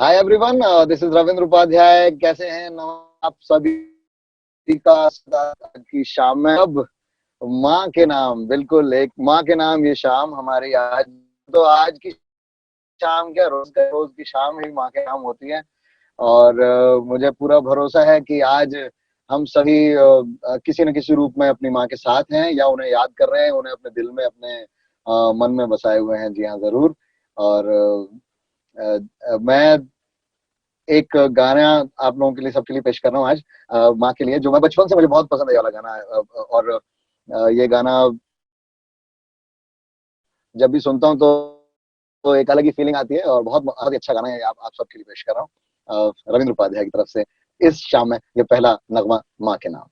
Hi everyone, this is Ravindra Upadhyay. कैसे हैं आप सभी का? की शाम में अब माँ के नाम, बिल्कुल एक माँ के नाम ये शाम हमारी आज। तो आज की शाम क्या, रोज की शाम ही माँ के नाम होती है। और मुझे पूरा भरोसा है कि आज हम सभी किसी न किसी रूप में अपनी माँ के साथ हैं या उन्हें याद कर रहे हैं, उन्हें अपने दिल में, अपने मन में बसाए हुए हैं। जी हाँ, जरूर। और मैं एक गाना आप लोगों के लिए, सबके लिए पेश कर रहा हूँ आज, माँ के लिए, जो मैं बचपन से, मुझे बहुत पसंद है ये वाला गाना। और ये गाना जब भी सुनता हूँ तो एक अलग ही फीलिंग आती है, और बहुत बहुत ही अच्छा गाना है। आप सबके लिए पेश कर रहा हूँ रविंद्र उपाध्याय की तरफ से इस शाम में ये पहला नगमा, माँ के नाम।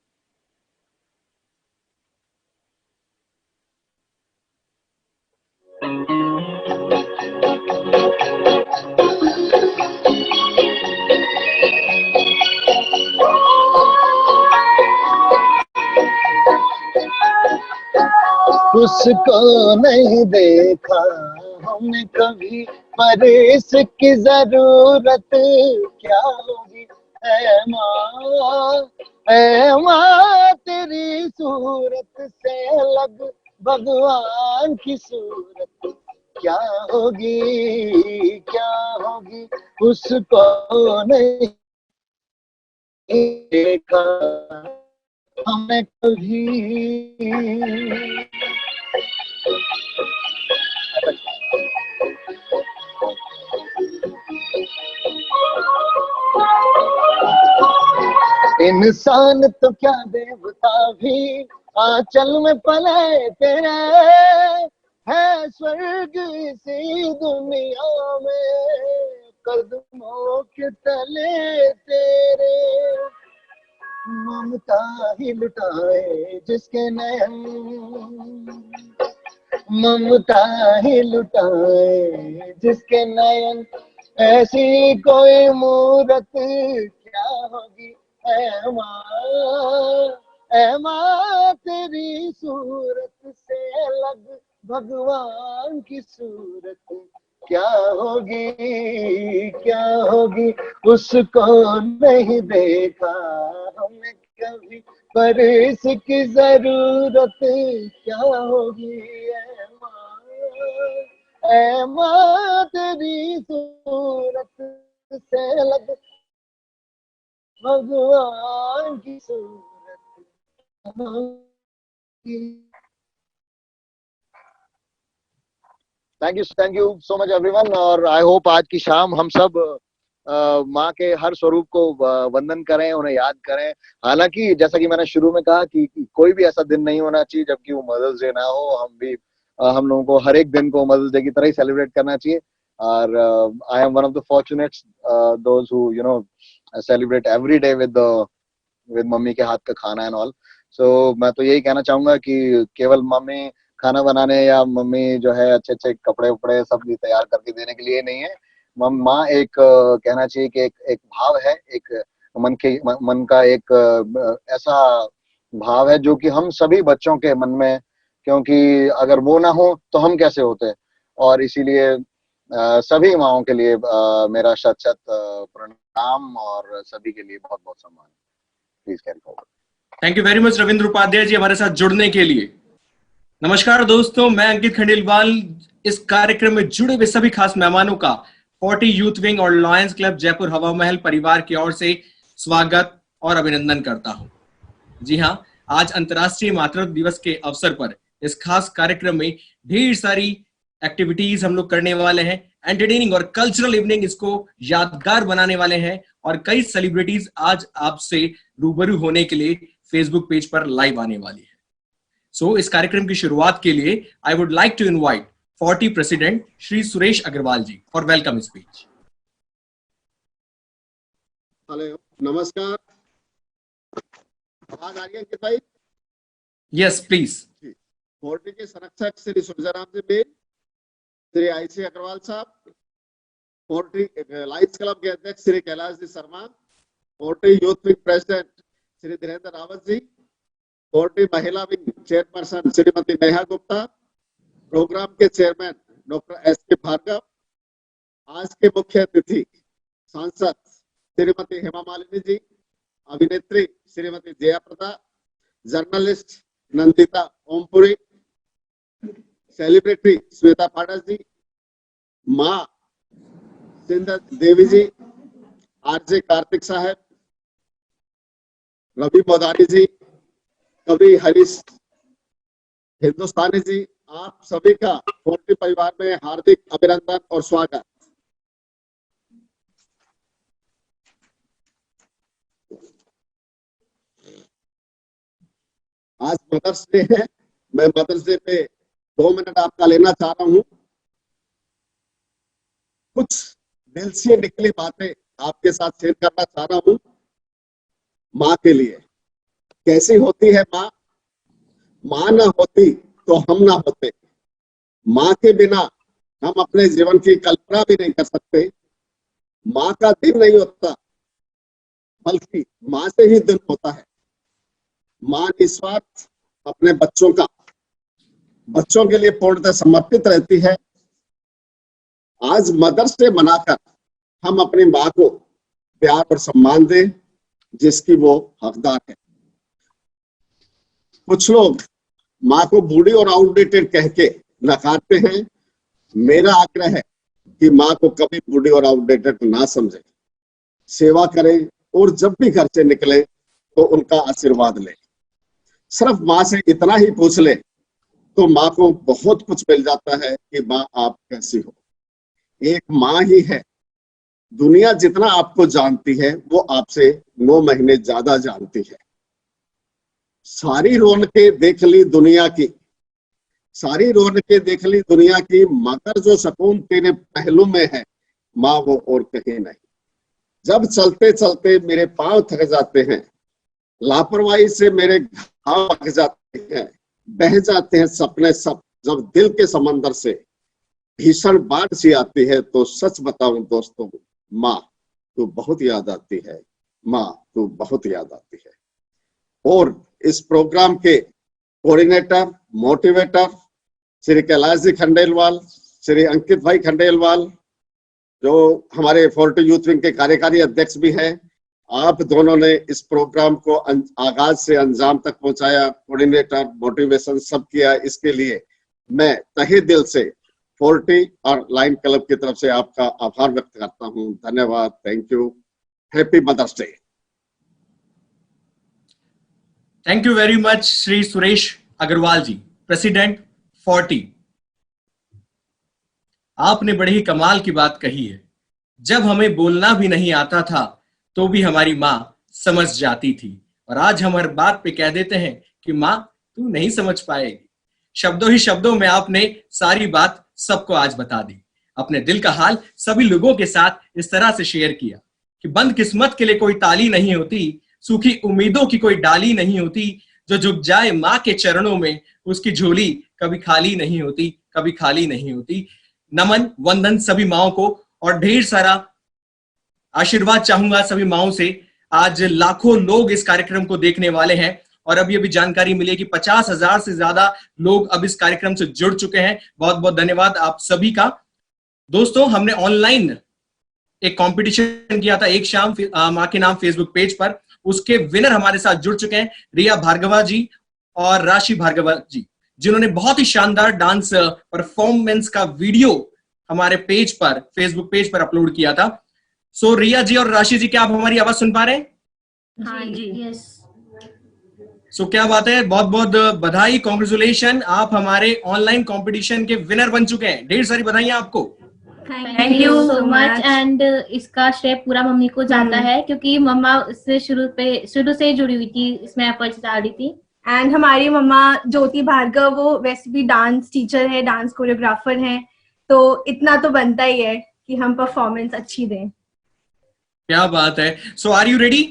उसको नहीं देखा हमने कभी, पर इसकी जरूरत क्या होगी। ऐ माँ, ऐ माँ, तेरी सूरत से लग भगवान की सूरत क्या होगी, क्या होगी। उसको नहीं देखा हमने कभी। इंसान तो क्या, देवता भी आंचल में पले तेरे, है स्वर्ग इसी दुनिया में कदमों के तले तेरे। ममता ही लुटाए जिसके नयन, ममता ही लुटाए जिसके नयन, ऐसी कोई मूरत क्या होगी। ऐ माँ, ऐ माँ, तेरी सूरत से लग भगवान की सूरत क्या होगी, क्या होगी। उसको नहीं देखा हमने कभी, पर इसकी जरूरत क्या होगी। ऐ माँ, ऐ माँ, तेरी सूरत से लग भगवान की सूरत होगी। Thank you so much everyone. और आई होप आज की शाम हम सब माँ के हर स्वरूप को वंदन करें, उन्हें याद करें। हालांकि जैसा कि मैंने शुरू में कहा कि कोई भी ऐसा दिन नहीं होना चाहिए जबकि वो मदर्स डे ना हो। हम भी हम लोगों को हर एक दिन को मदर्स डे की तरह ही सेलिब्रेट करना चाहिए। और I am one of the फॉर्चुनेट्स those who celebrate every day with mummy के हाथ का खाना एंड ऑल। सो मैं तो यही कहना चाहूंगा कि केवल मम्मी खाना बनाने या मम्मी जो है अच्छे अच्छे कपड़े उपड़े सब भी तैयार करके देने के लिए नहीं है। माँ एक कहना चाहिए कि एक भाव है, एक मन का एक ऐसा भाव है जो कि हम सभी बच्चों के मन में, क्योंकि अगर वो ना हो तो हम कैसे होते। और इसीलिए सभी माँओं के लिए मेरा शत शत प्रणाम, और सभी के लिए बहुत बहुत सम्मान। Please carry forward. Thank you very much Ravindra Upadhyay ji हमारे साथ जुड़ने के लिए। नमस्कार दोस्तों, मैं अंकित खंडेलवाल इस कार्यक्रम में जुड़े हुए सभी खास मेहमानों का 40 यूथ विंग और लॉयंस क्लब जयपुर हवा महल परिवार की ओर से स्वागत और अभिनंदन करता हूं। जी हां, आज अंतर्राष्ट्रीय मातृत्व दिवस के अवसर पर इस खास कार्यक्रम में ढेर सारी एक्टिविटीज हम लोग करने वाले हैं। एंटरटेनिंग और कल्चरल इवनिंग इसको यादगार बनाने वाले हैं, और कई सेलिब्रिटीज आज आपसे रूबरू होने के लिए फेसबुक पेज पर लाइव आने वाली है। सो इस कार्यक्रम की शुरुआत के लिए I would like to invite 40 president Shri Suresh Agrawal ji for welcome speech. Hello, नमस्कार। आवाज आ रही है अंकित भाई? Yes please. 40 के संरक्षक Shri Surjaram ji Ben, Shri IC Agarwal sahab, 40 Lions Club के अध्यक्ष Shri Kailash ji Sharma, 40 youth wing president Shri Dhirendra Rawat ji, 40 महिला wing chairperson Shrimati Neha Gupta, programme के chairman doctor S K Bhargav, आज के मुख्य अतिथि सांसद श्रीमती हेमा मालिनी जी, अभिनेत्री श्रीमती जया प्रदा, जर्नलिस्ट नंदिता ओमपुरी, सेलिब्रिटी श्वेता पाठक जी, माँ सिंध देवी जी, आरजे कार्तिक साहब, रवि मोदानी जी, कवि हरीश हिंदुस्तानी जी, आप सभी का फोर्टी परिवार में हार्दिक अभिनंदन और स्वागत। आज मदर्स डे है। मैं मदर्स डे पे 2 मिनट आपका लेना चाह रहा हूं। कुछ दिल से निकली बातें आपके साथ शेयर करना चाह रहा हूं। माँ के लिए कैसी होती है माँ? माँ ना होती तो हम ना होते। माँ के बिना हम अपने जीवन की कल्पना भी नहीं कर सकते। माँ का दिन नहीं होता, बल्कि माँ से ही दिन होता है। माँ निस्वार्थ अपने बच्चों के लिए पूर्णतः समर्पित रहती है। आज मदर्स डे मनाकर हम अपनी माँ को प्यार और सम्मान दें, जिसकी वो हकदार है। कुछ लोग माँ को बूढ़ी और आउटडेटेड कह के नकारते हैं। मेरा आग्रह है कि माँ को कभी बूढ़ी और आउटडेटेड ना समझे, सेवा करें और जब भी घर से निकले तो उनका आशीर्वाद ले। सिर्फ माँ से इतना ही पूछ ले तो माँ को बहुत कुछ मिल जाता है कि माँ आप कैसी हो। एक माँ ही है, दुनिया जितना आपको जानती है वो आपसे 9 महीने ज्यादा जानती है। सारी रौनकें देख ली दुनिया की, मगर जो सुकून तेरे पहलू में है माँ वो और कहीं नहीं। जब चलते चलते मेरे पांव थक जाते हैं, लापरवाही से मेरे घाव लग जाते हैं, बह जाते हैं सपने सब, जब दिल के समंदर से भीषण बाढ़ सी आती है, तो सच बताऊं दोस्तों, माँ तू बहुत याद आती है, माँ तू बहुत याद आती है। और इस प्रोग्राम के कोऑर्डिनेटर, मोटिवेटर श्री कैलाश जी खंडेलवाल, श्री अंकित भाई खंडेलवाल, जो हमारे 40 यूथ विंग के कार्यकारी अध्यक्ष भी हैं, आप दोनों ने इस प्रोग्राम को आगाज से अंजाम तक पहुंचाया, कोऑर्डिनेटर, मोटिवेशन सब किया। इसके लिए मैं तहे दिल से 40 और लाइन क्लब की तरफ से आपका आभार व्यक्त करता हूं। धन्यवाद, thank you, happy mother's day. Thank you very much Shri Suresh Agrawal ji, president 40। आपने बड़ी ही कमाल की बात कही है। जब हमें बोलना भी नहीं आता था तो भी हमारी माँ समझ जाती थी, और आज हम हर बात पे कह देते हैं कि माँ तू नहीं समझ पाएगी। शब्दों ही शब्दों में आपने सारी बात सबको आज बता दी, अपने दिल का हाल सभी लोगों के साथ इस तरह से शेयर किया कि बंद किस्मत के लिए कोई ताली नहीं होती, सूखी उम्मीदों की कोई डाली नहीं होती, जो झुक जाए माँ के चरणों में उसकी झोली कभी खाली नहीं होती, कभी खाली नहीं होती। नमन वंदन सभी माओं को, और ढेर सारा आशीर्वाद चाहूंगा सभी माओं से। आज लाखों लोग इस कार्यक्रम को देखने वाले हैं, और अभी जानकारी मिली है कि 50,000 से ज्यादा लोग अब इस कार्यक्रम से जुड़ चुके हैं। बहुत बहुत धन्यवाद आप सभी का। दोस्तों, हमने ऑनलाइन एक कंपटीशन किया था एक शाम माँ के नाम फेसबुक पेज पर। उसके विनर हमारे साथ जुड़ चुके हैं रिया भार्गवा जी और राशि भार्गवा जी, जिन्होंने बहुत ही शानदार डांस परफॉर्मेंस का वीडियो हमारे पेज पर, फेसबुक पेज पर अपलोड किया था। सो रिया जी और राशि जी, क्या आप हमारी आवाज सुन पा रहे हैं? हाँ जी, यस। सो क्या बात है, बहुत बहुत बधाई, कॉन्ग्रेचुलेशन, आप हमारे ऑनलाइन कंपटीशन के विनर बन चुके हैं। ढेर सारी बधाइयां आपको। Thank you so much. And इसका श्रेय पूरा मम्मी को जाता है, क्योंकि मम्मा इससे शुरू से जुड़ी हुई थी, इसमें एफर्ट्स डाल रही थी। एंड हमारी मम्मा ज्योति भार्गव, वो वैसे भी डांस टीचर है, डांस कोरियोग्राफर हैं, तो इतना तो बनता ही है कि हम परफॉर्मेंस अच्छी दें। क्या बात है। So are you ready?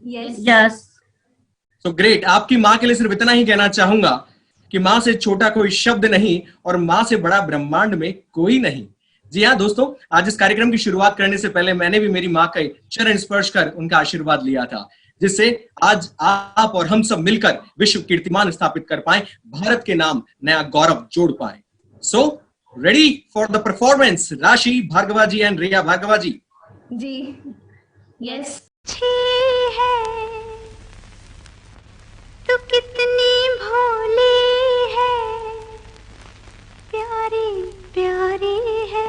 Yes. So great. आपकी माँ के लिए सिर्फ इतना ही कहना चाहूंगा कि माँ से छोटा कोई शब्द नहीं, और माँ से बड़ा ब्रह्मांड में कोई नहीं। जी हाँ दोस्तों, आज इस कार्यक्रम की शुरुआत करने से पहले मैंने भी मेरी माँ के चरण स्पर्श कर उनका आशीर्वाद लिया था, जिससे आज आप और हम सब मिलकर विश्व कीर्तिमान स्थापित कर पाए, भारत के नाम नया गौरव जोड़ पाए। So ready for the performance, Rashi Bhargava ji and Riya Bhargava ji. जी। यस। अच्छी है तू कितनी भोली है, प्यारी प्यारी है।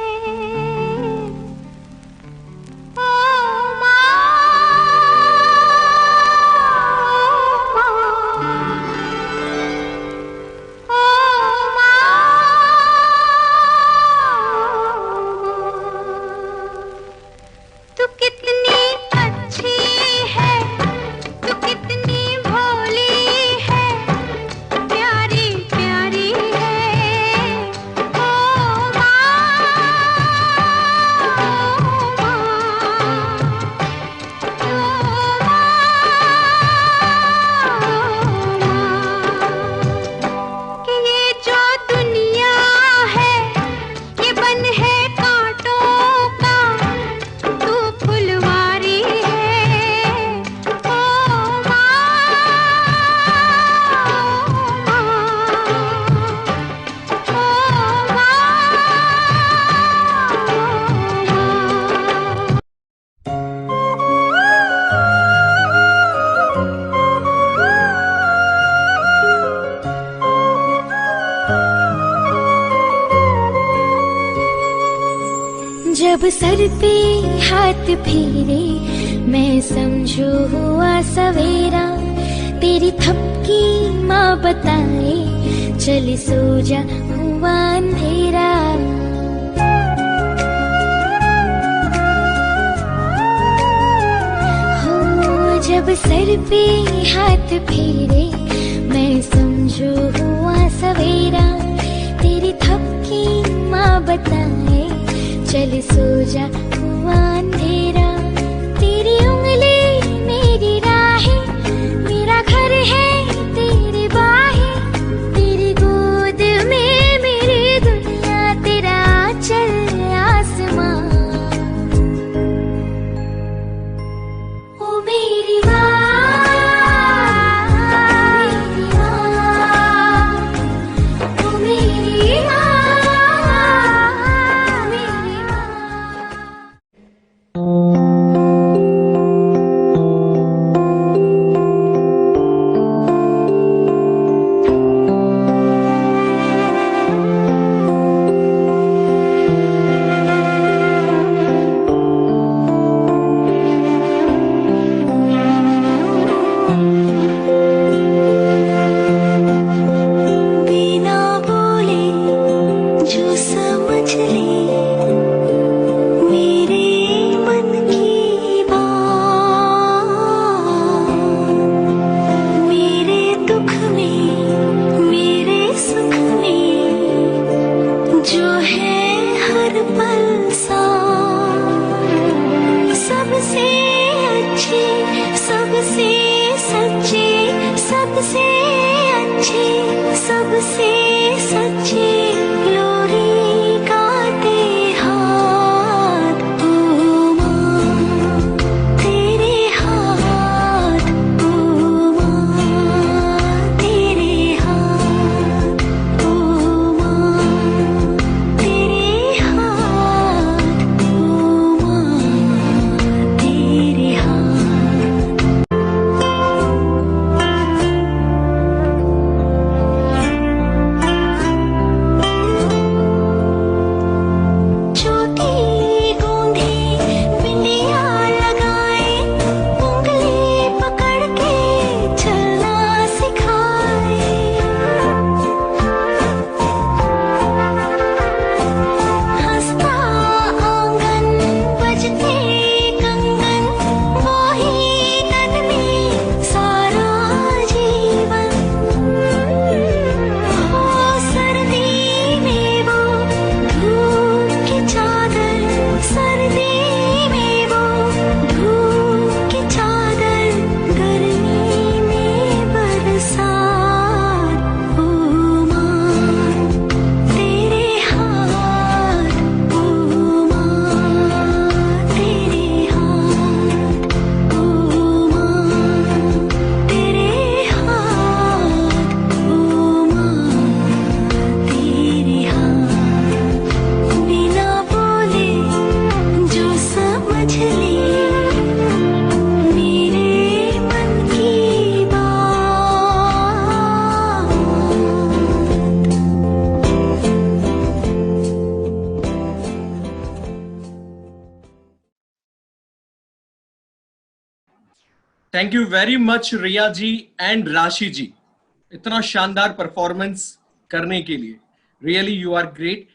ओ माँ, ओ माँ, तू कितनी अच्छी है, तू कितनी भोली है, प्यारी प्यारी है। ओ माँ, ओ माँ, कि ये जो दुनिया है ये बन है कांटों का, तू फुलवारी है। ओ माँ, ओ माँ, जब सर पे हाथ फेरे मैं समझू हुआ सवेरा, तेरी थपकी माँ बताए चल सो जा हुआ अंधेरा। हो जब सर पे हाथ फेरे मैं समझू हुआ सवेरा, तेरी थपकी माँ बताए चल सो जा हुआ अंधेरा। तेरी उंगली मेरी राहें, मेरा घर है तेरी बाहें, तेरी गोद में मेरी दुनिया, तेरा चल आसमां। ओ मेरी माँ, मेरी माँ, ओ मेरी माँ, मेरी माँ। बिना बोले जो समझ ले मेरे मन की बात, मेरे दुख में मेरे सुख में जो है हर पल साथ। सबसे अच्छी, सबसे सच्ची, सबसे अच्छी, सबसे सच्ची लोरी गाते हाथ। ओ माँ, तेरे हाथ, ओ माँ, तेरे हाथ, ओ माँ, तेरे हाथ, ओ माँ, तेरे हाथ। Thank you very much Riya ji and Rashi ji, इतना शानदार परफॉर्मेंस करने के लिए। Really you are great.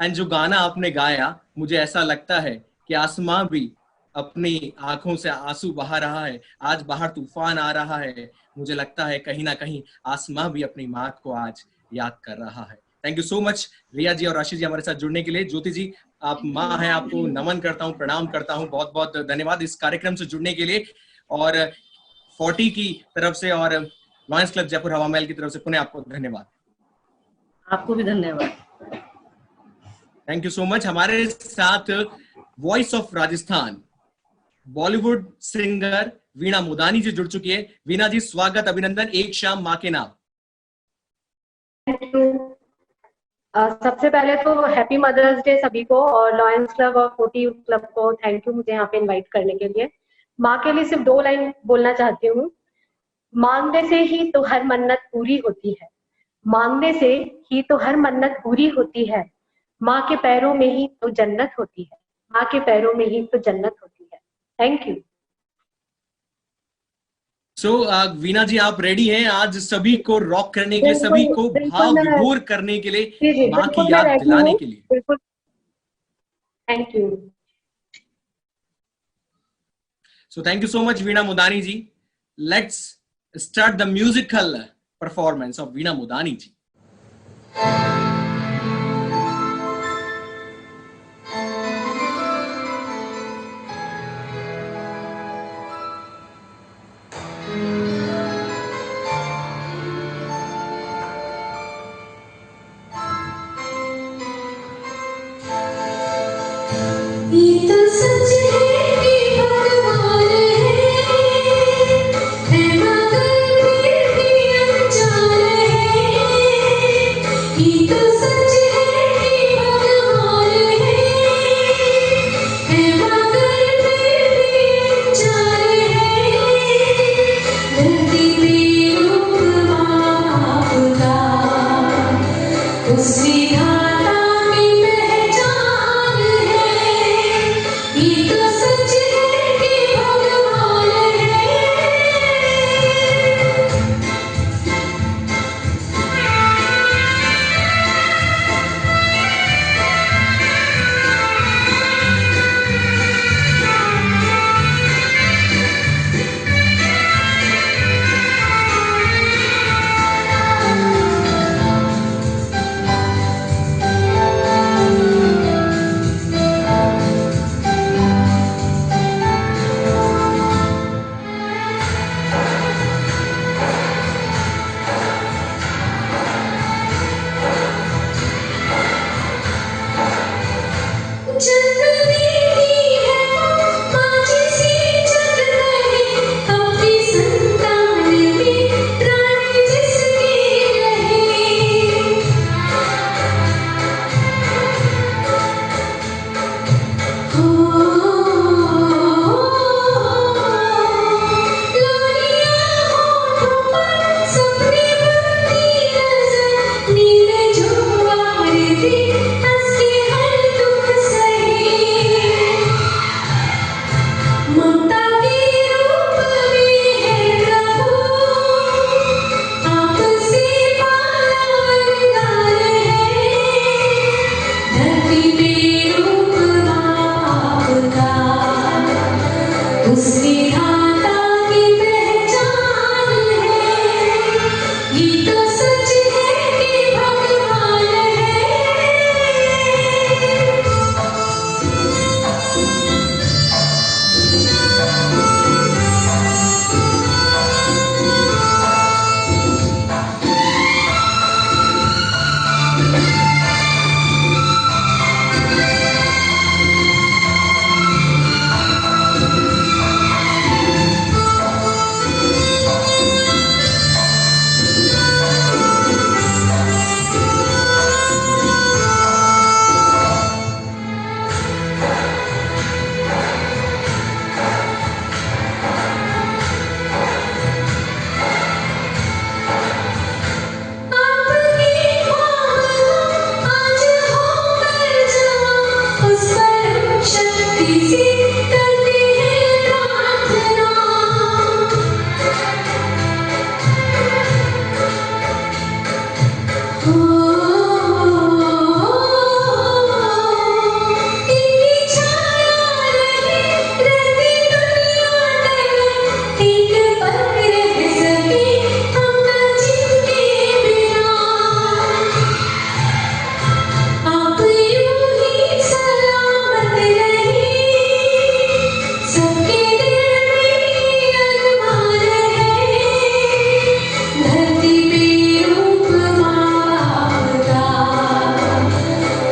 And जो गाना आपने गाया, मुझे ऐसा लगता है कि आसमां भी अपनी आंखों से आंसू बहा रहा है। आज बाहर तूफान आ रहा है, मुझे लगता है कहीं ना कहीं आसमां भी अपनी माँ को आज याद कर रहा है। Thank you so much Riya जी और राशि जी हमारे साथ जुड़ने के लिए। ज्योति जी, आप माँ हैं, आपको नमन करता हूँ, प्रणाम करता हूँ, बहुत बहुत धन्यवाद इस कार्यक्रम से जुड़ने के लिए। और 40 की तरफ से और लॉयंस क्लब जयपुर हवा महल की तरफ से पुनः आपको धन्यवाद। आपको भी धन्यवाद। Thank you so much. हमारे साथ voice of Rajasthan Bollywood singer Veena Mudani ji जुड़ चुकी है। वीणा जी, स्वागत, अभिनंदन। एक शाम माँ के नाम। Thank you. सबसे पहले तो हैप्पी मदर्स डे सभी को, और लॉयंस क्लब और 40 यूथ क्लब को थैंक यू मुझे यहाँ पे इनवाइट करने के लिए। माँ के लिए सिर्फ 2 लाइन बोलना चाहती हूँ। मांगने से ही तो हर मन्नत पूरी होती है, मांगने से ही तो हर मन्नत पूरी होती है, माँ के पैरों में ही तो जन्नत होती है, माँ के पैरों में ही तो जन्नत होती है। Thank you. सो वीणा जी, आप रेडी हैं आज सभी को रॉक करने के लिए, सभी को भाव विभोर करने के लिए, माँ की याद दिलाने के लिए? बिल्कुल। Thank you. So thank you so much Veena Mudani ji. Let's start the musical performance of Veena Mudani ji. ये तो सच है कि भगवान है मगर फिर भी अनजान है। ये तो सच है कि भगवान है मगर फिर भी अनजान है। धरती पे रूप बाप का उसी धारा में पहचान है। ये तो सच है कि भगवान है।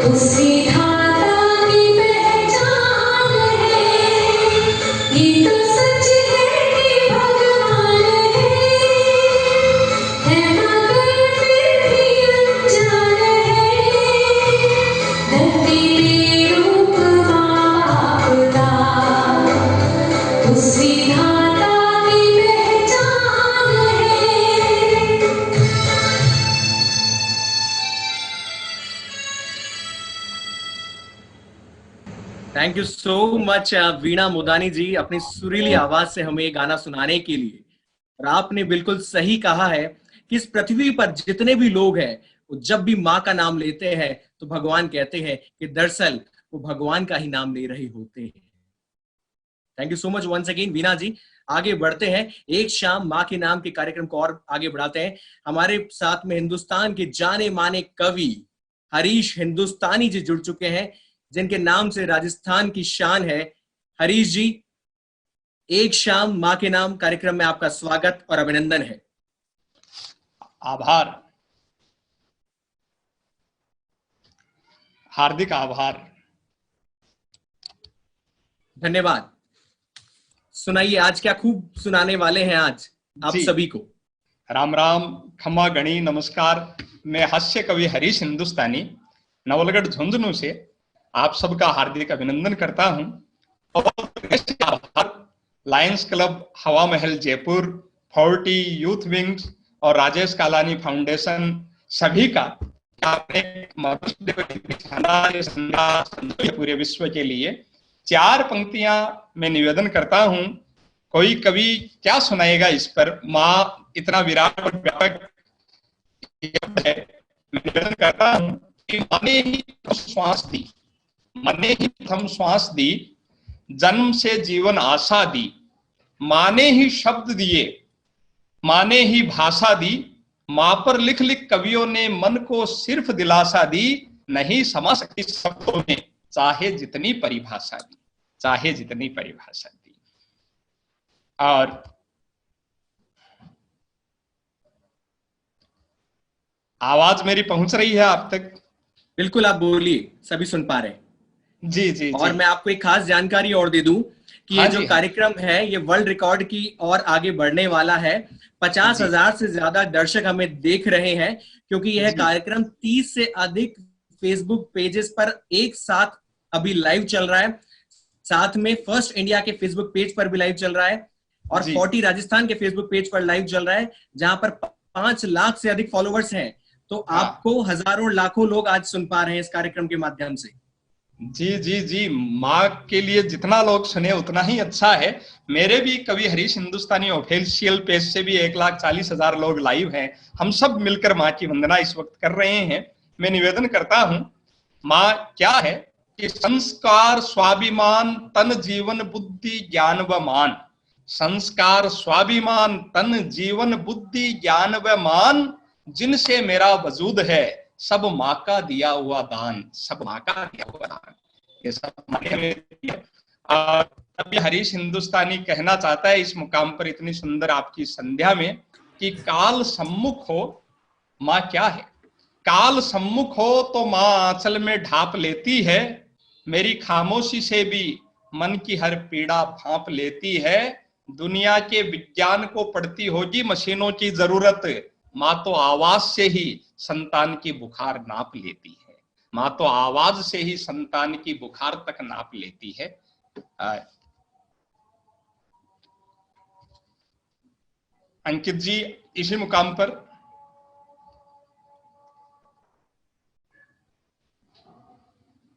उसी धारा की पहचान है, ये तो सच है कि भगवान है मगर फिर भी अनजान है, धरती में रूप माँ बाप का, उसी धारा की पहचान है। थैंक यू सो मच वीणा मोदानी जी, अपनी सुरीली आवाज से हमें ये गाना सुनाने के लिए। और आपने बिल्कुल सही कहा है कि इस पृथ्वी पर जितने भी लोग हैं वो जब भी माँ का नाम लेते हैं तो भगवान कहते हैं कि दरअसल वो भगवान का ही नाम ले रहे होते हैं। Thank you so much once again Veena ji. आगे बढ़ते हैं, एक शाम माँ के नाम के कार्यक्रम को और आगे बढ़ाते हैं। हमारे साथ में हिंदुस्तान के जाने माने कवि हरीश हिंदुस्तानी जी जुड़ चुके हैं, जिनके नाम से राजस्थान की शान है। हरीश जी, एक शाम माँ के नाम कार्यक्रम में आपका स्वागत और अभिनंदन है। आभार, हार्दिक आभार, धन्यवाद। सुनाइए, आज क्या खूब सुनाने वाले हैं आज आप जी। सभी को। राम राम, खम्मा गणी, नमस्कार। मैं हास्य कवि हरीश हिंदुस्तानी नवलगढ़ झुंझुनू से आप सबका हार्दिक अभिनंदन करता हूं और लायंस क्लब हवा महल जयपुर, 40 यूथ विंग्स और राजेश कालानी फाउंडेशन सभी का पूरे विश्व के लिए 4 पंक्तियां मैं निवेदन करता हूं। कोई कवि क्या सुनाएगा इस पर, माँ इतना विराट और व्यापक है। मैं निवेदन करता हूं कि माँ ने ही श्वास दी, माँ ने ही प्रथम श्वास दी, जन्म से जीवन आशा दी, माँ ने ही शब्द दिए, माँ ने ही भाषा दी, माँ पर लिख लिख कवियों ने मन को सिर्फ दिलासा दी, नहीं समा सकती शब्दों में चाहे जितनी परिभाषा दी, चाहे जितनी परिभाषा दी। और आवाज मेरी पहुंच रही है आप तक? बिल्कुल, आप बोलिए, सभी सुन पा रहे हैं। जी जी और जी। मैं आपको एक खास जानकारी और दे दूं कि हाँ ये जो जी, हाँ। कार्यक्रम है ये वर्ल्ड रिकॉर्ड की और आगे बढ़ने वाला है। 50,000 से ज्यादा दर्शक हमें देख रहे हैं, क्योंकि यह जी। कार्यक्रम 30 से अधिक फेसबुक पेजेस पर एक साथ अभी लाइव चल रहा है। साथ में फर्स्ट इंडिया के फेसबुक पेज पर भी लाइव चल रहा है और जी। 40 राजस्थान के फेसबुक पेज पर लाइव चल रहा है, जहां पर 5 लाख से अधिक फॉलोवर्स हैं। तो हाँ। आपको हजारों लाखों लोग आज सुन पा रहे हैं इस कार्यक्रम के माध्यम से। जी जी जी, माँ के लिए जितना लोग सुने उतना ही अच्छा है। मेरे भी कवि हरीश हिंदुस्तानी ऑफिशियल पेज से भी 1,40,000 लोग लाइव हैं। हम सब मिलकर माँ की वंदना इस वक्त कर रहे हैं। मैं निवेदन करता हूं, माँ क्या है कि संस्कार स्वाभिमान तन जीवन बुद्धि ज्ञान व मान, संस्कार स्वाभिमान तन जीवन बुद्धि ज्ञान व मान, जिनसे मेरा वजूद है सब माँ का दिया हुआ दान, सब माँ का दिया हुआ दान, ये सब माँ ने हमें दिया। और अभी हरीश हिंदुस्तानी कहना चाहता है इस मुकाम पर इतनी सुंदर आपकी संध्या में कि काल सम्मुख हो, माँ क्या है? काल सम्मुख हो तो माँ आंचल में ढाप लेती है, मेरी खामोशी से भी मन की हर पीड़ा भांप लेती है। दुनिया के विज्ञान को पढ़ती होगी मशीनों की जरूरत, माँ तो आवाज से ही संतान की बुखार नाप लेती है, माँ तो आवाज से ही संतान की बुखार तक नाप लेती है। अंकित जी इसी मुकाम पर।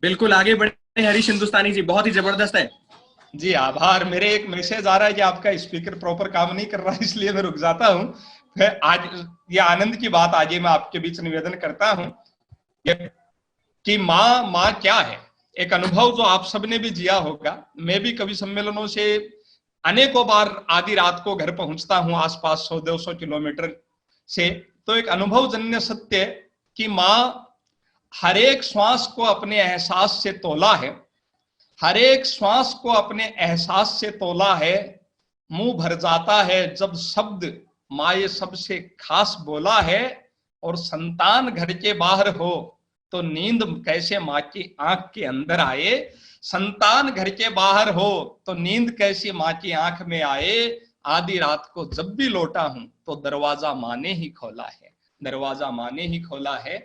बिल्कुल, आगे बढ़े हरीश हिंदुस्तानी जी, बहुत ही जबरदस्त है। जी आभार। मेरे एक मैसेज आ रहा है कि आपका स्पीकर प्रॉपर काम नहीं कर रहा है, इसलिए मैं रुक जाता हूं। फिर आज ये आनंद की बात आज मैं आपके बीच निवेदन करता हूं कि माँ क्या है। एक अनुभव जो आप सबने भी जिया होगा, मैं भी कवि सम्मेलनों से अनेकों बार आधी रात को घर पहुंचता हूं, आसपास 100-200 किलोमीटर से। तो एक अनुभव जन्य सत्य कि माँ हर एक श्वास को अपने एहसास से तोला है, हर एक श्वास को अपने एहसास से तोला है। मुंह भर जाता है जब शब्द माँ ये सबसे खास बोला है, और संतान घर के बाहर हो तो नींद कैसे माँ की आंख के अंदर आए, संतान घर के बाहर हो तो नींद कैसी माँ की आंख में आए, आधी रात को जब भी लौटा हूं तो दरवाजा माँ ने ही खोला है, दरवाजा माँ ने ही खोला है।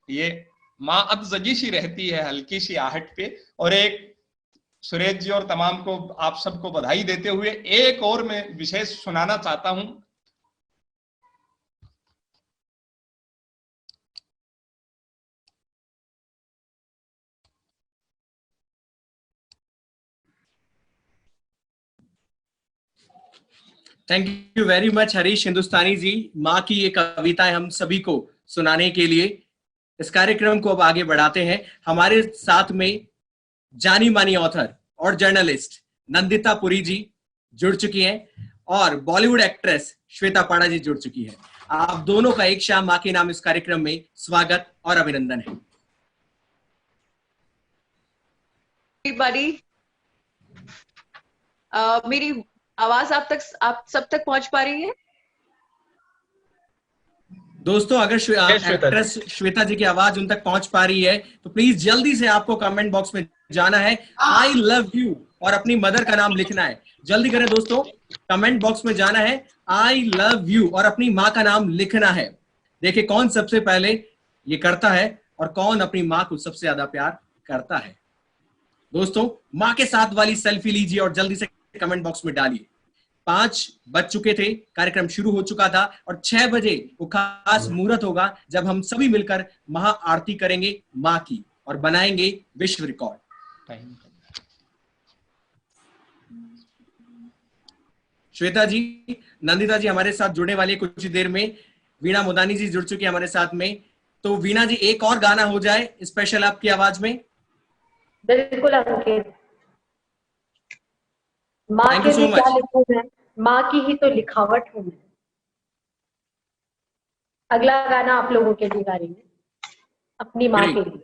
ये माँ अब जगी सी रहती है हल्की सी आहट पे। और एक सुरेश जी और तमाम को आप सबको बधाई देते हुए एक और मैं विशेष सुनाना चाहता हूं। Thank you very much Harish Hindustani ji, माँ की ये कविताएं हम सभी को सुनाने के लिए। इस कार्यक्रम को अब आगे बढ़ाते हैं। हमारे साथ में जानी मानी ऑथर और जर्नलिस्ट नंदिता पुरी जी जुड़ चुकी हैं और बॉलीवुड एक्ट्रेस श्वेता पाड़ा जी जुड़ चुकी है। आप दोनों का एक शाम माँ के नाम इस कार्यक्रम में स्वागत और अभिनंदन है। मेरी आवाज आप सब तक पहुंच पा रही है? दोस्तों अगर एक्ट्रेस श्वेता जी की आवाज उन तक पहुंच पा रही है तो प्लीज जल्दी से आपको कमेंट बॉक्स में जाना है, आई लव यू और अपनी मदर का नाम लिखना है। जल्दी करें दोस्तों, कमेंट बॉक्स में जाना है, आई लव यू और अपनी माँ का नाम लिखना है। देखिए कौन सबसे पहले ये करता है और कौन अपनी माँ को सबसे ज्यादा प्यार करता है। दोस्तों माँ के साथ वाली सेल्फी लीजिए और जल्दी से कमेंट बॉक्स में डालिए। 5 बज चुके थे, कार्यक्रम शुरू हो चुका था और 6 बजे वो खास मुहूर्त होगा जब हम सभी मिलकर महा आरती करेंगे माँ की और बनाएंगे विश्व रिकॉर्ड। श्वेता जी, नंदिता जी हमारे साथ जुड़ने वाली कुछ ही देर में। वीणा मोदानी जी जुड़ चुकी है हमारे साथ में। तो वीणा जी एक और गाना हो जाए स्पेशल आपकी आवाज में। बिल्कुल अंकित, माँ के लिए क्या लिखूं मैं, माँ की ही तो लिखावट हूं मैं। अगला गाना आप लोगों के लिए गा रही हूं, अपनी माँ के लिए।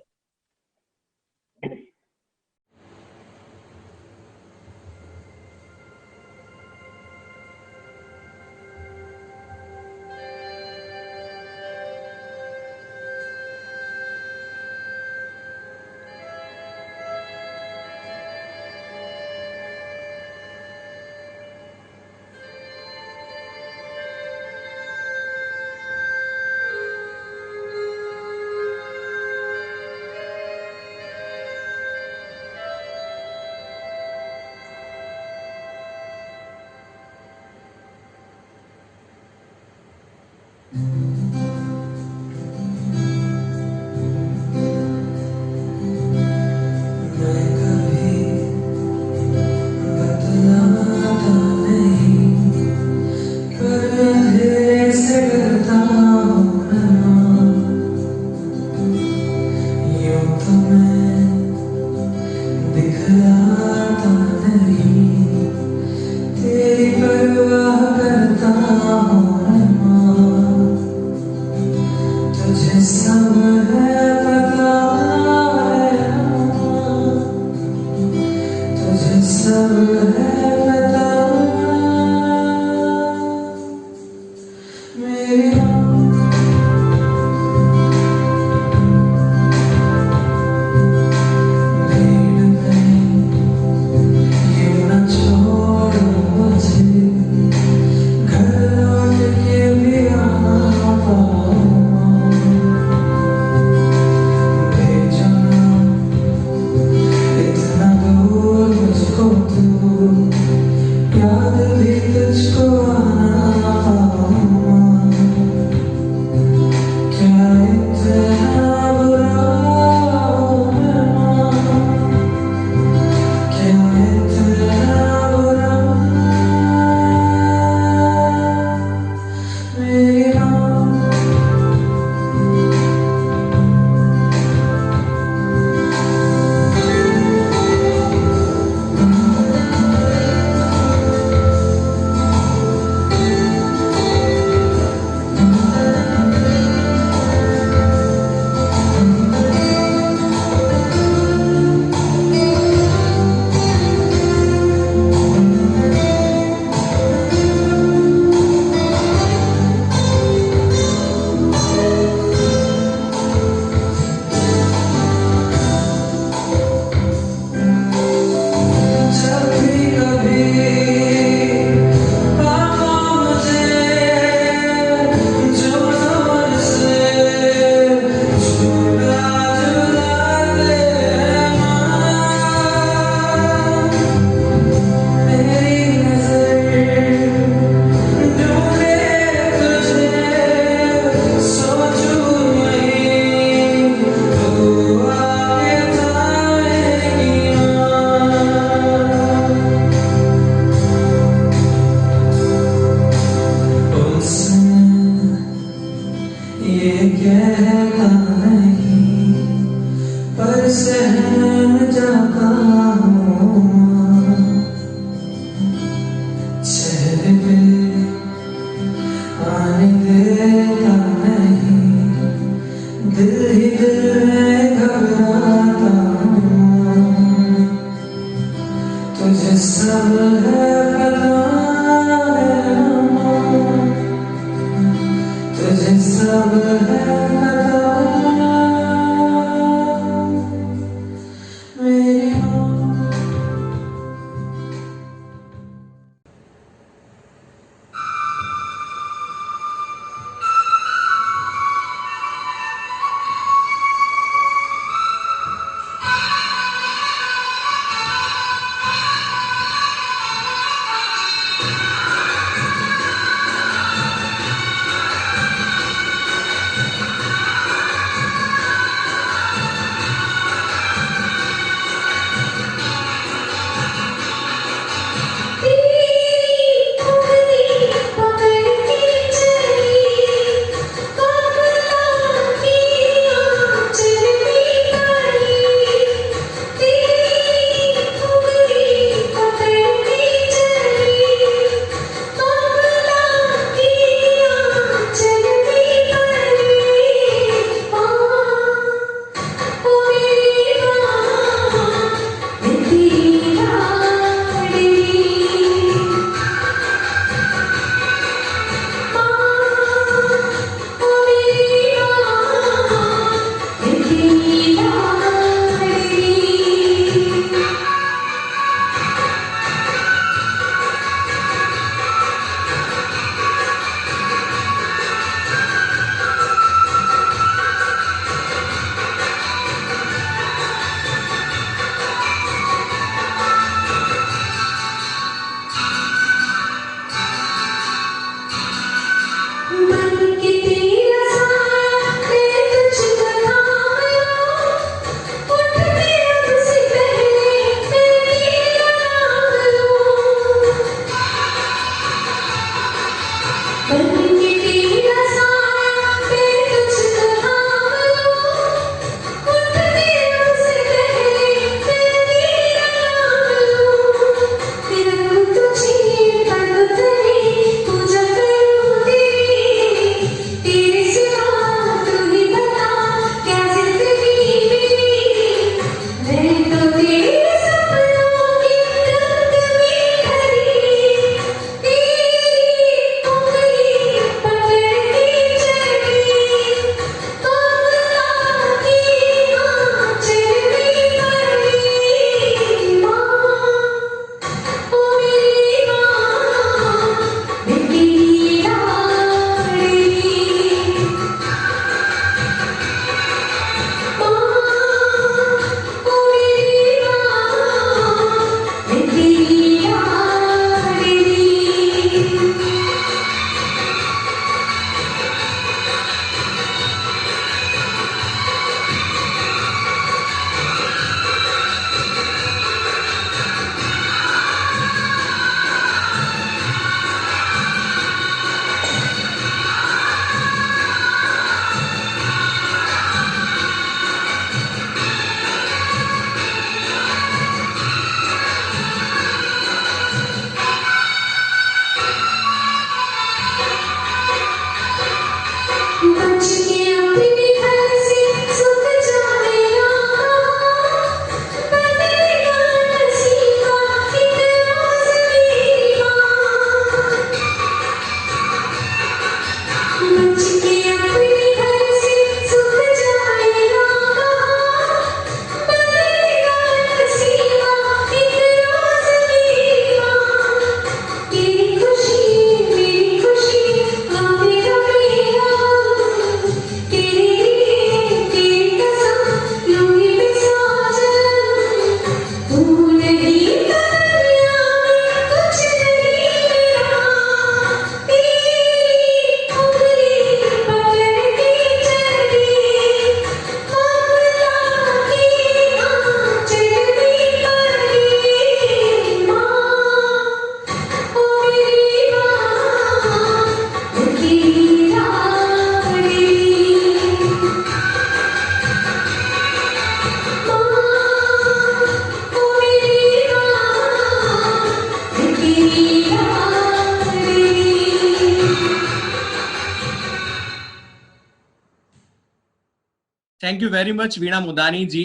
थैंक यू वेरी मच वीणा मुदानी जी,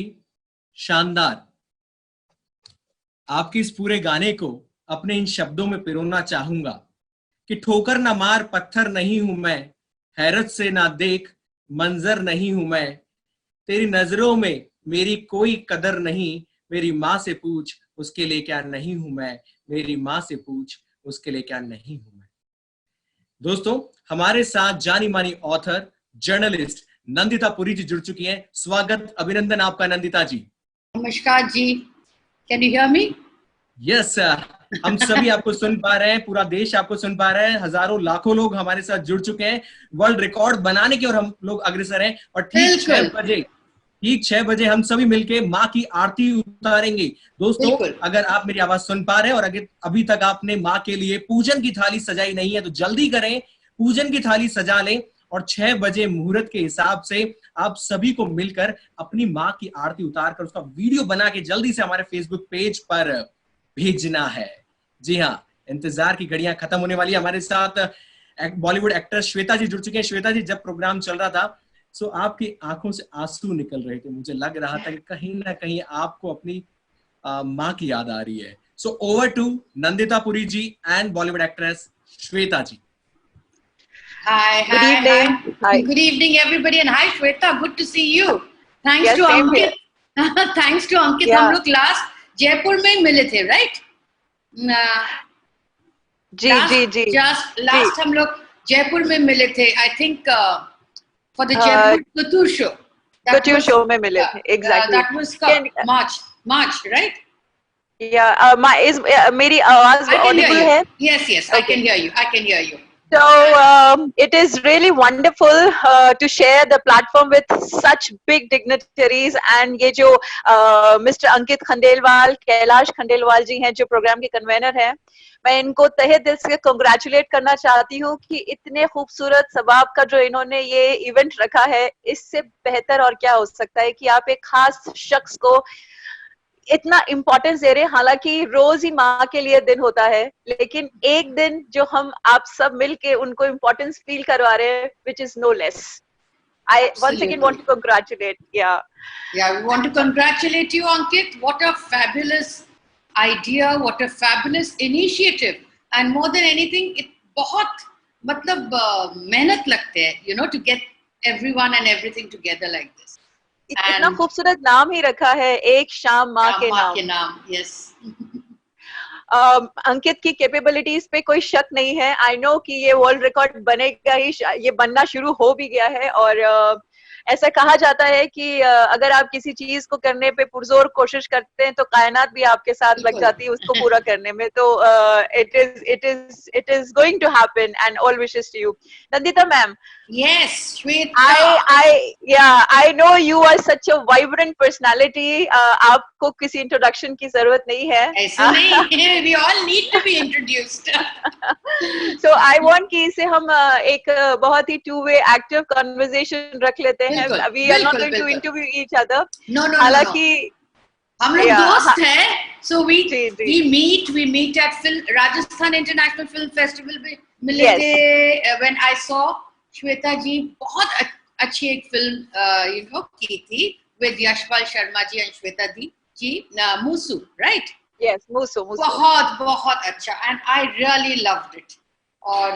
शानदार। आपके इस पूरे गाने को अपने इन शब्दों में पिरोना चाहूंगा कि ठोकर न मार पत्थर नहीं हूं मैं, हैरत से ना देख मंजर नहीं हूं मैं, तेरी नजरों में मेरी कोई कदर नहीं, मेरी माँ से पूछ उसके लिए क्या नहीं हूं मैं, मेरी माँ से पूछ उसके लिए क्या नहीं हूं मैं। दोस्तों, हमारे साथ जानी मानी ऑथर, जर्नलिस्ट नंदिता पुरी जी जुड़ चुकी हैं। स्वागत, अभिनंदन आपका नंदिता जी। नमस्कार जी, can you hear me? Yes, हम सभी आपको सुन पा रहे हैं, पूरा देश आपको सुन पा रहे हैं, हजारों लाखों लोग हमारे साथ जुड़ चुके हैं वर्ल्ड रिकॉर्ड बनाने की, और हम लोग अग्रसर हैं। और ठीक 6 बजे हम सभी मिलके माँ की आरती उतारेंगे। दोस्तों, अगर आप मेरी आवाज सुन पा रहे हैं और अगर अभी तक आपने माँ के लिए पूजन की थाली सजाई नहीं है तो जल्दी करें, पूजन की थाली सजा लें और 6 बजे मुहूर्त के हिसाब से आप सभी को मिलकर अपनी माँ की आरती उतार कर उसका वीडियो बना के जल्दी से हमारे फेसबुक पेज पर भेजना है। जी हाँ, इंतजार की घड़ियां खत्म होने वाली है। हमारे साथ बॉलीवुड एक्ट्रेस श्वेता जी जुड़ चुके हैं। श्वेता जी, जब प्रोग्राम चल रहा था सो आपकी आंखों से आंसू निकल रहे थे, मुझे लग रहा था कि कहीं ना कहीं आपको अपनी माँ की याद आ रही है। So over to Nandita Puri ji and Bollywood actress Shweta ji. Hi, good evening. Hi. Good evening, everybody, and hi, Shweta. Good to see you. Thanks to Ankit. Thanks to Ankit, हम लोग लास्ट जयपुर में ही मिले थे, right? जी। Just last हम लोग जयपुर में मिले थे. I think for the Jaipur Couture show. Couture show में मिले थे. Exactly. That was March, right? Yeah. मेरी आवाज audible है? Yes. I can hear you. So it is really wonderful to share the platform with such big dignitaries, and ये जो Mr. अंकित खंडेलवाल, कैलाश खंडेलवाल जी हैं जो प्रोग्राम के कन्वेनर हैं, मैं इनको तहे दिल से कंग्रेचुलेट करना चाहती हूँ कि इतने खूबसूरत सबाब का जो इन्होंने ये इवेंट रखा है, इससे बेहतर और क्या हो सकता है कि आप एक खास शख्स को इतना इम्पोर्टेंस दे रहे हैं। हालांकि रोज ही माँ के लिए दिन होता है, लेकिन एक दिन जो हम आप सब मिलके उनको इम्पोर्टेंस फील करवा रहे हैं, which is no less. I once again want to congratulate. Yeah, we want to congratulate you, Ankit. What a fabulous idea! What a fabulous initiative! And more than anything, it बहुत मतलब मेहनत लगते हैं, to get everyone and everything together like this. इतना खूबसूरत नाम ही रखा है, एक शाम माँ के नाम। यस। अंकित की कैपेबिलिटीज पे कोई शक नहीं है। आई नो कि ये वर्ल्ड रिकॉर्ड बनेगा ही, ये बनना शुरू हो भी गया है। और ऐसा कहा जाता है कि अगर आप किसी चीज को करने पे पुरजोर कोशिश करते हैं तो कायनात भी आपके साथ लग जाती है उसको पूरा करने में। तो it is going to happen, and all wishes to you. Nandita ma'am. Yes, Shweta. I know you are such a vibrant personality. आपको किसी introduction की जरूरत नहीं है। ऐसा नहीं, we all need to be introduced. So I want कि इसे हम एक बहुत ही two-way active conversation रख लेते हैं। We are not going to interview each other. No. हालांकि हम लोग दोस्त हैं, so we meet at Rajasthan International Film Festival में मिले थे। When I saw श्वेता जी बहुत अच्छी एक फिल्म की थी with Yashpal Sharma ji and Shweta ji, मूसू, right? Yes, मूसू। बहुत अच्छा, and I really loved it. और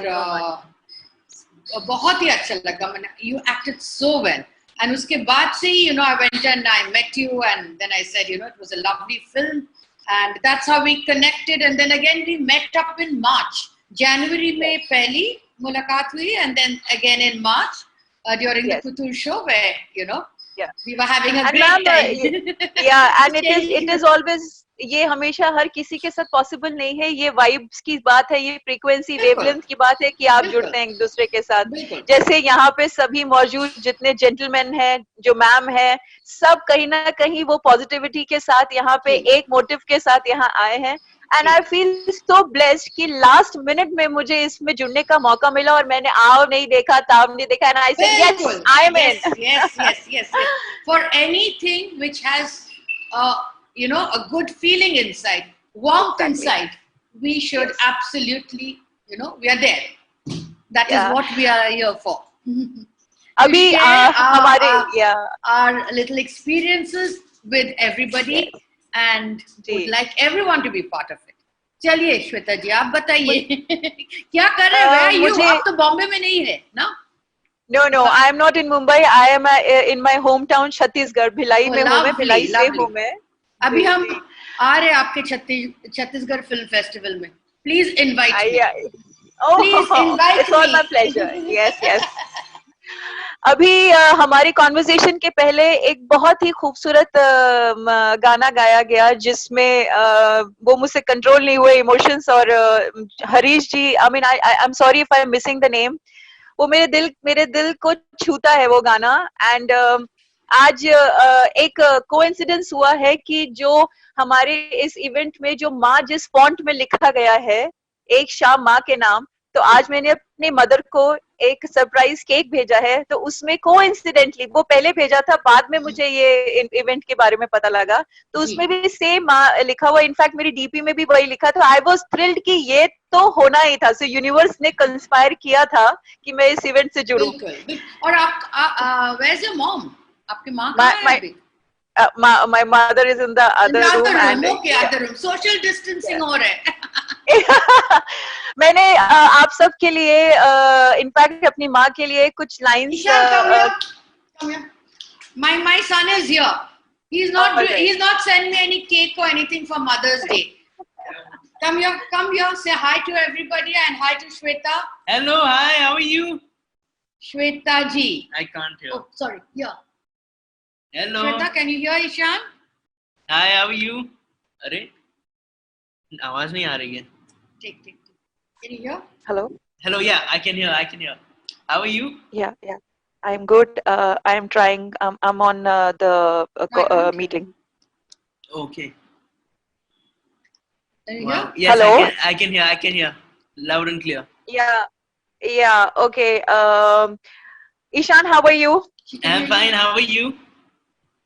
बहुत ही अच्छा लगा, you acted so well. And उसके बाद से ही I went and I met you, and then I said it was a lovely film, and that's how we connected. And then again we met up in March. January में पहली मुलाकात हुई, and then again in March during the Couture show where we were having a great time. And it is always, ये हमेशा हर किसी के साथ possible नहीं है। ये वाइब्स की बात है, ये फ्रीक्वेंसी वेवलेंथ की बात है कि आप जुड़ते हैं एक दूसरे के साथ। जैसे यहाँ पे सभी मौजूद जितने जेंटलमैन हैं, जो मैम है, सब कहीं ना कहीं वो पॉजिटिविटी के साथ यहाँ पे एक मोटिव के साथ यहाँ आए हैं। And I feel so blessed कि last minute में मुझे इसमें जुड़ने का मौका मिला, और मैंने आओ नहीं देखा, ताव नहीं देखा, and I said yes, I am in. Yes. For anything which has a good feeling inside, warmth inside, we should absolutely, we are there. That is what we are here for. अभी हमारे our little experiences with everybody and would like everyone to be part of it. चलिए श्वेता जी आप बताइए क्या कर रहे हैं? you आप तो बॉम्बे में नहीं है ना? No, I am not in Mumbai. I am in my hometown Chhattisgarh. Bhilai में हूँ मैं, भिलाई से हूँ मैं. अभी हम आ रहे हैं आपके छत्तीसगढ़ फिल्म फेस्टिवल में. Please invite me. Please invite me. It's all my pleasure. Yes. अभी हमारी कॉन्वर्सेशन के पहले एक बहुत ही खूबसूरत गाना गाया गया जिसमें वो मुझसे कंट्रोल नहीं हुए इमोशंस, और Harish ji, I mean I am sorry if I am missing the name, वो मेरे दिल को छूता है वो गाना. एंड आज एक कोइंसिडेंस हुआ है कि जो हमारे इस इवेंट में जो माँ जिस फॉन्ट में लिखा गया है, एक शाम माँ के नाम, तो आज मैंने अपनी मदर को एक सरप्राइज केक भेजा है. तो उसमें कोइंसिडेंटली वो पहले भेजा था, बाद में मुझे ये इवेंट के बारे में पता लगा, तो उसमें भी सेम माँ लिखा हुआ. इनफैक्ट मेरी डीपी में भी वही लिखा था. आई वाज थ्रिल्ड कि ये तो होना ही था. सो यूनिवर्स ने कंस्पायर किया था कि मैं इस इवेंट से जुड़ूं. और आप where's your mom? आपकी माँ कहाँ है अभी? My mother is in the other room. Okay, other room. Social distancing हो रहा है. मैंने आप सब के लिए इनफैक्ट अपनी माँ के लिए कुछ lines. My son is here. He's not sending me any cake or anything for Mother's Day. Come here, say hi to everybody and hi to Shweta. Hello, hi, how are you? Shweta ji. I can't hear. Oh, sorry, here. Hello. Shweta, can you hear Ishan? Hi, how are you? अरे आवाज नहीं आ रही है. Take. Can you hear? Hello, yeah, I can hear. How are you? Yeah. I'm good. I am trying. I'm on the meeting. Okay. Can you Wow. hear? Yes, Hello? I can hear. Loud and clear. Yeah. Okay. Ishan, how are you? I'm fine. How are you?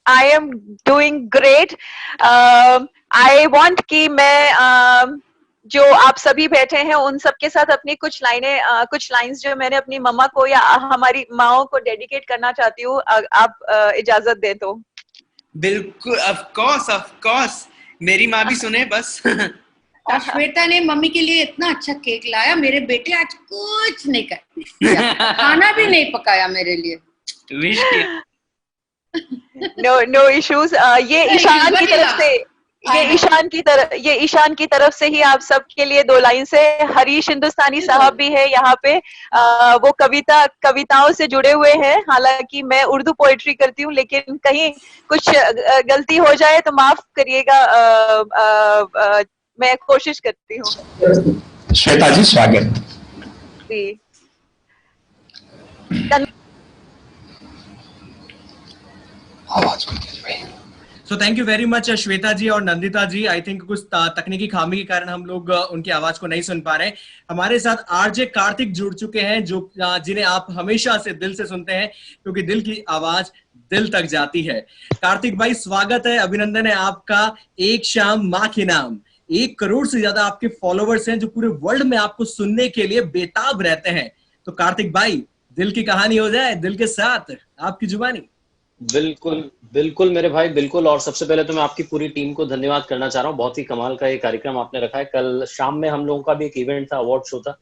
I am doing great. I want कि मैं जो आप सभी बैठे हैं उन सबके साथ अपनी कुछ लाइंस जो मैंने अपनी मम्मा को या हमारी माओं को डेडिकेट करना चाहती हूँ. आप इजाजत दें तो. बिल्कुल, of course. मेरी माँ भी सुने बस. और श्वेता ने मम्मी के लिए इतना अच्छा केक लाया. मेरे बेटे आज कुछ नहीं कर खाना भी नहीं पकाया मेरे लिए. विश किया. No issues. ये ईशान की तरफ से, ये ईशान की तरफ से ही आप सबके लिए 2 लाइन से. हरीश हिंदुस्तानी साहब भी है यहाँ पे. वो कविताओं से जुड़े हुए हैं. हालांकि मैं उर्दू पोएट्री करती हूँ, लेकिन कहीं कुछ गलती हो जाए तो माफ करिएगा. मैं कोशिश करती हूँ. श्वेता जी स्वागत. जी. So thank you very much Shweta जी और नंदिता जी. आई थिंक कुछ तकनीकी खामी के कारण हम लोग उनकी आवाज को नहीं सुन पा रहे. हमारे साथ आरजे कार्तिक जुड़ चुके हैं, जो जिन्हें आप हमेशा से दिल से सुनते हैं, क्योंकि दिल की आवाज दिल तक जाती है. कार्तिक भाई स्वागत है, अभिनंदन है आपका. एक शाम माँ के नाम, 1 करोड़ से ज्यादा आपके फॉलोवर्स हैं जो पूरे वर्ल्ड में आपको सुनने के लिए बेताब रहते हैं. तो कार्तिक भाई, दिल की कहानी हो जाए दिल के साथ, आपकी जुबानी. बिल्कुल मेरे भाई, बिल्कुल. और सबसे पहले तो मैं आपकी पूरी टीम को धन्यवाद करना चाह रहा हूँ. बहुत ही कमाल का ये कार्यक्रम आपने रखा है. कल शाम में हम लोगों का भी एक इवेंट था, अवार्ड शो था.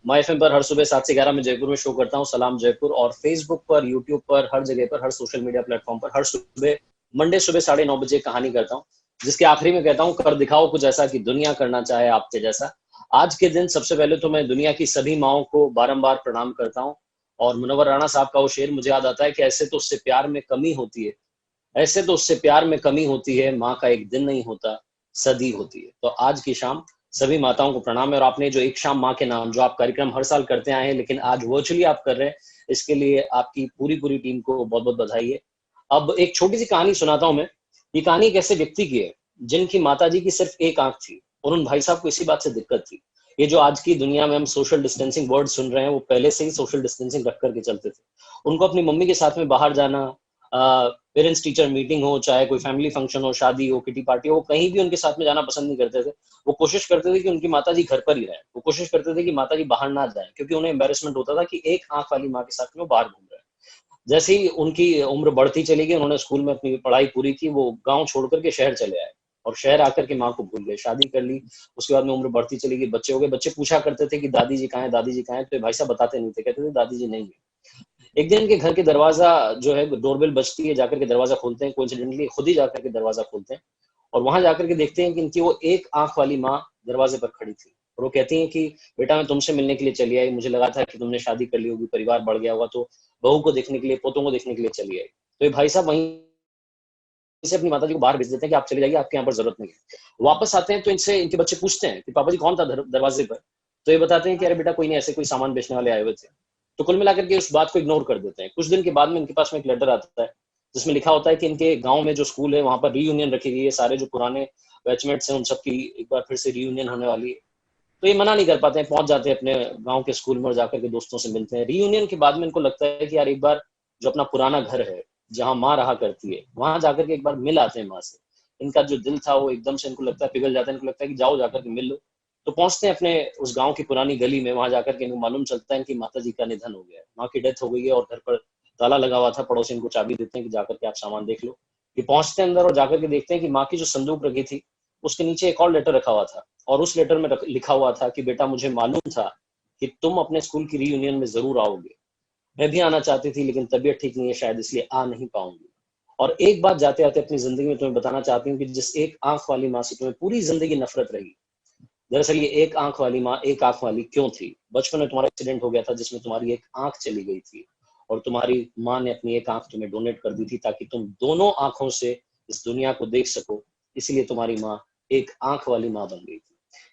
माय एफएम पर हर सुबह 7 से 11 में जयपुर में शो करता हूँ, सलाम जयपुर. और फेसबुक पर, यूट्यूब पर, हर जगह पर, हर सोशल मीडिया प्लेटफॉर्म पर हर सुबह मंडे सुबह 9:30 बजे कहानी करता हूँ, जिसके आखिरी में कहता हूँ कर दिखाओ कुछ ऐसा कि दुनिया करना चाहे आपके जैसा. आज के दिन सबसे पहले तो मैं दुनिया की सभी माओं को बारंबार प्रणाम करता हूँ. और मुनव्वर राणा साहब का वो शेर मुझे याद आता है कि ऐसे तो उससे प्यार में कमी होती है, ऐसे तो उससे प्यार में कमी होती है, माँ का एक दिन नहीं होता सदी होती है. तो आज की शाम सभी माताओं को प्रणाम है. और आपने जो एक शाम माँ के नाम, जो आप कार्यक्रम हर साल करते आए हैं लेकिन आज वर्चुअली आप कर रहे हैं, इसके लिए आपकी पूरी टीम को बहुत बहुत बधाई है. अब एक छोटी सी कहानी सुनाता हूँ मैं. ये कहानी एक ऐसे व्यक्ति की है जिनकी माताजी की सिर्फ एक आंख थी, और उन भाई साहब को इसी बात से दिक्कत थी. ये जो आज की दुनिया में हम सोशल डिस्टेंसिंग वर्ड सुन रहे हैं, वो पहले से ही सोशल डिस्टेंसिंग रख करके चलते थे. उनको अपनी मम्मी के साथ में बाहर जाना, पेरेंट्स टीचर मीटिंग हो, चाहे कोई फैमिली फंक्शन हो, शादी हो, किटी पार्टी हो, कहीं भी उनके साथ में जाना पसंद नहीं करते थे. वो कोशिश करते थे कि उनकी माताजी घर पर ही रहे. वो कोशिश करते थे कि माताजी बाहर ना जाए, क्योंकि उन्हें एम्बैरेसमेंट होता था कि एक आंख वाली माँ के साथ में वो बाहर घूम रहे हैं. जैसे ही उनकी उम्र बढ़ती चली गई, उन्होंने स्कूल में अपनी पढ़ाई पूरी की, वो गांव छोड़ करके शहर चले आए और शहर आकर के माँ को भूल गए, शादी कर ली। उसके बाद में उम्र बढ़ती चली गई, बच्चे हो गए। बच्चे पूछा करते थे कि दादी जी कहाँ है, दादी जी कहाँ है, तो भाई साहब बताते नहीं थे, कहते थे दादी जी नहीं है। एक दिन इनके घर के दरवाजा जो है, डोरबेल बजती है, जाकर के दरवाजा खोलते हैं, कोइंसिडेंटली खुद ही जाकर के दरवाजा खोलते हैं और वहां जाकर के देखते हैं कि इनकी वो एक आंख वाली माँ दरवाजे पर खड़ी थी और वो कहती हैं कि बेटा मैं तुमसे मिलने के लिए चली आई, मुझे लगा था कि तुमने शादी कर ली होगी, परिवार बढ़ गया होगा, तो बहू को देखने के लिए, पोतों को देखने के लिए चली आई। तो ये भाई साहब वहीं से अपनी माता जी को बाहर भेज देते हैं कि आप चले जाइए, आपके यहाँ पर जरूरत नहीं है। वापस आते हैं तो इनसे इनके बच्चे पूछते हैं कि पापा जी कौन था दरवाजे पर, तो ये बताते हैं कि अरे बेटा कोई नहीं, ऐसे कोई सामान बेचने वाले आए हुए थे। तो कुल मिलाकर के उस बात को इग्नोर कर देते हैं। कुछ दिन के बाद में इनके पास में एक लेटर आता है जिसमें लिखा होता है कि इनके गांव में जो स्कूल है वहां पर रीयूनियन रखी गई है, सारे जो पुराने बैचमेट्स हैं उन सबकी एक बार फिर से रीयूनियन होने वाली है। तो ये मना नहीं कर पाते हैं, पहुंच जाते हैं अपने गांव के स्कूल में और जाकर के दोस्तों से मिलते हैं। रीयूनियन के बाद में इनको लगता है कि यार एक बार जो अपना पुराना घर है जहाँ माँ रहा करती है, वहां जाकर के एक बार मिल आते हैं माँ से। इनका जो दिल था वो एकदम से इनको लगता है पिघल जाता है, इनको लगता है कि जाओ जाकर के मिल लो। तो पहुंचते हैं अपने उस गांव की पुरानी गली में, वहां जाकर के इनको मालूम चलता है कि माता जी का निधन हो गया है, माँ की डेथ हो गई है और घर पर ताला लगा हुआ था। पड़ोसी इनको चाबी देते हैं कि जाकर के आप सामान देख लो। ये पहुंचते हैं अंदर और जाकर के देखते हैं कि माँ की जो संदूक रखी थी उसके नीचे एक और लेटर रखा हुआ था और उस लेटर में लिखा हुआ था कि बेटा मुझे मालूम था कि तुम अपने स्कूल की रीयूनियन में जरूर आओगे, मैं भी आना चाहती थी लेकिन तबीयत ठीक नहीं है शायद, इसलिए आ नहीं पाऊंगी। और एक बात जाते आते अपनी जिंदगी में तुम्हें बताना चाहती हूँ कि जिस एक आंख वाली माँ से तुम्हें पूरी जिंदगी नफरत रही, दरअसल ये एक आंख वाली माँ एक आंख वाली क्यों थी? बचपन में तुम्हारा एक्सीडेंट हो गया था जिसमें तुम्हारी एक आंख चली गई थी और तुम्हारी माँ ने अपनी एक आंख तुम्हें डोनेट कर दी थी ताकि तुम दोनों आंखों से इस दुनिया को देख सको, इसलिए तुम्हारी माँ एक आंख वाली माँ बन गई थी।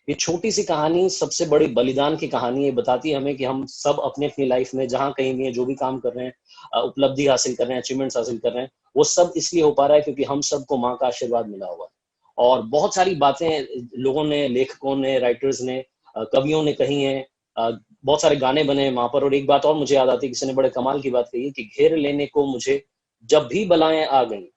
ये छोटी सी कहानी सबसे बड़ी बलिदान की कहानी है, बताती है हमें कि हम सब अपने अपनी लाइफ में जहां कहीं भी हैं, जो भी काम कर रहे हैं, उपलब्धि हासिल कर रहे हैं, अचीवमेंट्स हासिल कर रहे हैं, वो सब इसलिए हो पा रहा है क्योंकि हम सबको माँ का आशीर्वाद मिला हुआ है। और बहुत सारी बातें लोगों ने, लेखकों ने, राइटर्स ने, कवियों ने कही हैं, बहुत सारे गाने बने हैं माँ पर। और एक बात और मुझे याद आती है, किसी ने बड़े कमाल की बात कही कि घेर लेने को मुझे जब भी बलाएं आ गई,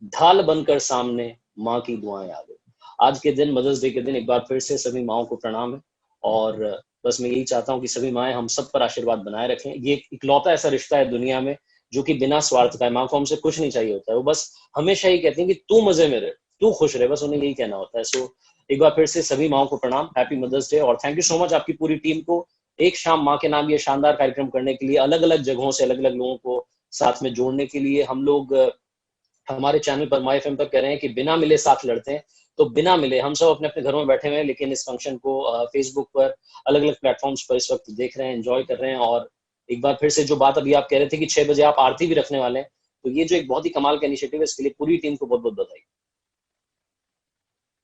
ढाल बनकर सामने माँ की दुआएं आ गई। आज के दिन, मदर्स डे के दिन, एक बार फिर से सभी माँओं को प्रणाम है और बस मैं यही चाहता हूँ कि सभी माएं हम सब पर आशीर्वाद बनाए रखें। ये इकलौता ऐसा रिश्ता है दुनिया में जो कि बिना स्वार्थ का है। माँ को हमसे कुछ नहीं चाहिए होता है, वो बस हमेशा ही कहती है कि तू मजे में रहे, तू खुश रहे, बस उन्हें यही कहना होता है। सो एक बार फिर से सभी माँओं को प्रणाम, हैप्पी मदर्स डे और थैंक यू सो मच आपकी पूरी टीम को एक शाम माँ के नाम ये शानदार कार्यक्रम करने के लिए, अलग अलग जगहों से अलग अलग लोगों को साथ में जोड़ने के लिए। हम लोग हमारे चैनल पर माय एफएम पर कह रहे हैं कि बिना मिले साथ लड़ते हैं, तो बिना मिले हम सब अपने अपने घरों में बैठे हुए हैं, लेकिन इस फंक्शन को फेसबुक पर अलग अलग प्लेटफॉर्म्स पर इस वक्त देख रहे हैं, एंजॉय कर रहे हैं। और एक बार फिर से जो बात अभी आप कह रहे थे कि 6 बजे आप आरती भी रखने वाले हैं, तो ये जो एक बहुत ही कमाल का इनिशिएटिव है, इसके लिए पूरी टीम को बहुत बहुत बधाई।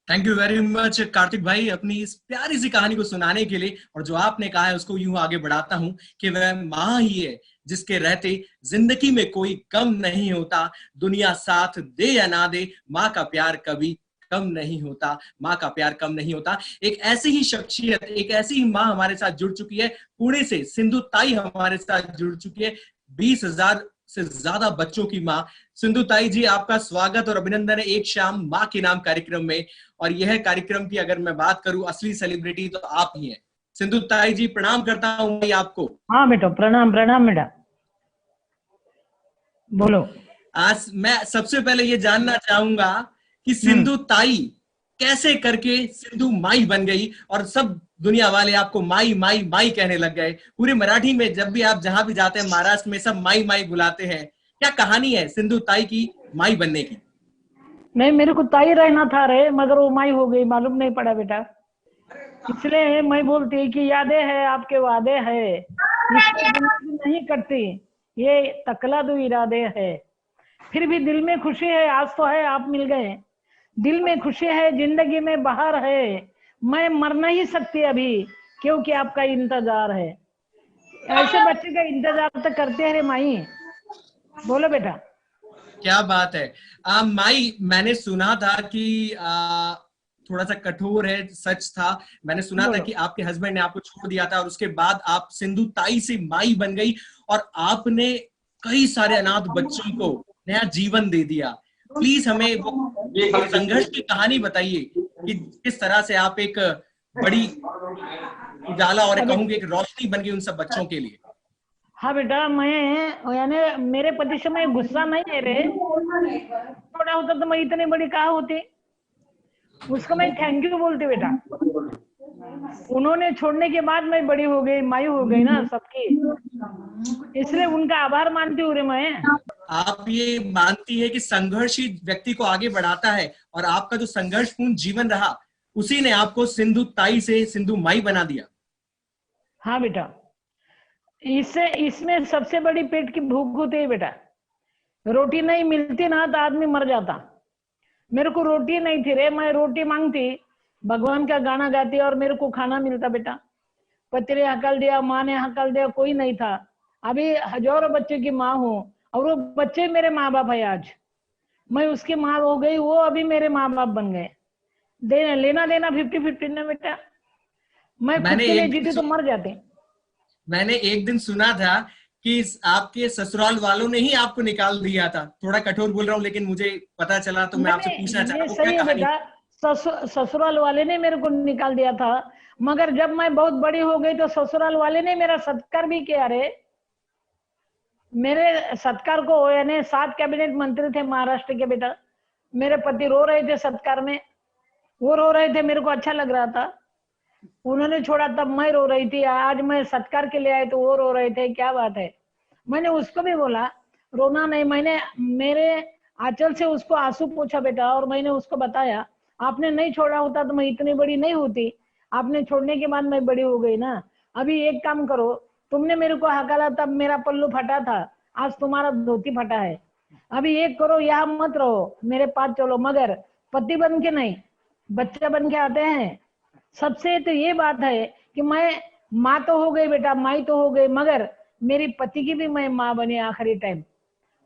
Thank you very much Kartik भाई अपनी इस प्यारी सी कहानी को सुनाने के लिए। और जो आपने कहा है उसको यूं आगे बढ़ाता हूं कि वह माँ ही है जिसके रहते जिंदगी में कोई गम नहीं होता, दुनिया साथ दे या ना दे, माँ का प्यार कभी कम नहीं होता, माँ का प्यार कम नहीं होता। एक ऐसी ही शख्सियत, एक ऐसी ही माँ हमारे साथ जुड़ चुकी है, पुणे से सिंधु ताई हमारे साथ जुड़ चुकी है, 20,000 से ज्यादा बच्चों की माँ। सिंधु ताई जी आपका स्वागत और अभिनंदन है एक शाम माँ के नाम कार्यक्रम में। और यह कार्यक्रम की अगर मैं बात करूं, असली सेलिब्रिटी तो आप ही हैं। सिंधु ताई जी प्रणाम करता हूं आपको। हाँ बेटा, प्रणाम प्रणाम बेटा, बोलो। आज मैं सबसे पहले ये जानना चाहूंगा कि सिंधु ताई कैसे करके सिंधु माई बन गई और सब दुनिया वाले आपको माई माई माई कहने लग गए। पूरे मराठी में जब भी आप जहां भी जाते हैं, महाराष्ट्र में सब माई माई बुलाते हैं। क्या कहानी है सिंधु ताई की माई बनने की? नहीं, मेरे को ताई रहना था रे, मगर वो माई हो गई, मालूम नहीं पड़ा बेटा। इसलिए मैं बोलती कि यादें है आपके वादे है, नहीं करती ये तकला दो इरादे है। फिर भी दिल में खुशी है, आज तो है आप मिल गए, दिल में खुशी है, जिंदगी में बहार है, मैं मर नहीं सकती अभी क्योंकि आपका इंतजार है। ऐसे बच्चे का इंतजार तो करते हैं रे माई। बोलो बेटा। क्या बात है। माई, मैंने सुना था कि थोड़ा सा कठोर है, सच था। मैंने सुना था कि आपके हस्बैंड ने आपको छोड़ दिया था और उसके बाद आप सिंधु ताई से माई बन गई और आपने कई सारे अनाथ बच्चों को नया जीवन दे दिया। प्लीज हमें वो संघर्ष की कहानी बताइए कि किस तरह से आप एक बड़ी उजाला और कहूंगी एक रोशनी बन गई उन सब बच्चों के लिए। हाँ बेटा, मैं यानी मेरे पति से मैं गुस्सा नहीं है रे, छोटा होता तो मैं इतनी बड़ी कहा होती, उसको मैं थैंक यू बोलती बेटा। उन्होंने छोड़ने के बाद मैं बड़ी हो गई, माई हो गई ना सबकी, इसलिए उनका आभार मानती हूँ रे मैं। आप ये मानती है कि संघर्ष ही व्यक्ति को आगे बढ़ाता है, और आपका जो संघर्षपूर्ण जीवन रहा उसी ने आपको सिंधु ताई से सिंधु माई बना दिया। हाँ बेटा, इसमें सबसे बड़ी पेट की भूख होती है बेटा। रोटी नहीं मिलती ना तो आदमी मर जाता। मेरे को रोटी नहीं थी रे, मैं रोटी मांगती, भगवान का गाना गाती और मेरे को खाना मिलता बेटा। पति ने हकल दिया, माँ ने हकल दिया, कोई नहीं था। अभी हजारों बच्चे की माँ हूँ और वो बच्चे मेरे माँ बाप है। आज मैं उसकी माँ हो गई, वो अभी मेरे माँ बाप बन गए। लेना देना 50-50 ना बेटा। मैं खुद के लिए जीती तो मर जाते। मैंने एक दिन सुना था कि आपके ससुराल वालों ने ही आपको निकाल दिया था। थोड़ा कठोर बोल रहा हूँ लेकिन मुझे पता चला तो मैं आपसे पूछना चाहता हूँ, सही है बेटा, ससुराल वाले ने मेरे को निकाल दिया था, मगर जब मैं बहुत बड़ी हो गई तो ससुराल वाले ने मेरा सत्कार भी किया रे। मेरे सत्कार को यानी 7 कैबिनेट मंत्री थे महाराष्ट्र के बेटा। मेरे पति रो रहे थे सत्कार में, वो रो रहे थे, मेरे को अच्छा लग रहा था। उन्होंने छोड़ा तब मैं रो रही थी, आज मैं सत्कार के लिए आए तो वो रो रहे थे। क्या बात है। मैंने उसको भी बोला रोना नहीं, मैंने मेरे आंचल से उसको आंसू पोंछा बेटा, और मैंने उसको बताया आपने नहीं छोड़ा होता तो मैं इतनी बड़ी नहीं होती, आपने छोड़ने के बाद मैं बड़ी हो गई ना। अभी एक काम करो, तुमने मेरे को हकाला तब मेरा पल्लू फटा था, आज तुम्हारा धोती फटा है। अभी एक करो, यहाँ मत रहो, मेरे पास चलो, मगर पति बन के नहीं, बच्चा बन के आते हैं। सबसे तो ये बात है कि मैं माँ तो हो गई बेटा, माई तो हो गई, मगर मेरी पति की भी मैं माँ बनी आखिरी टाइम,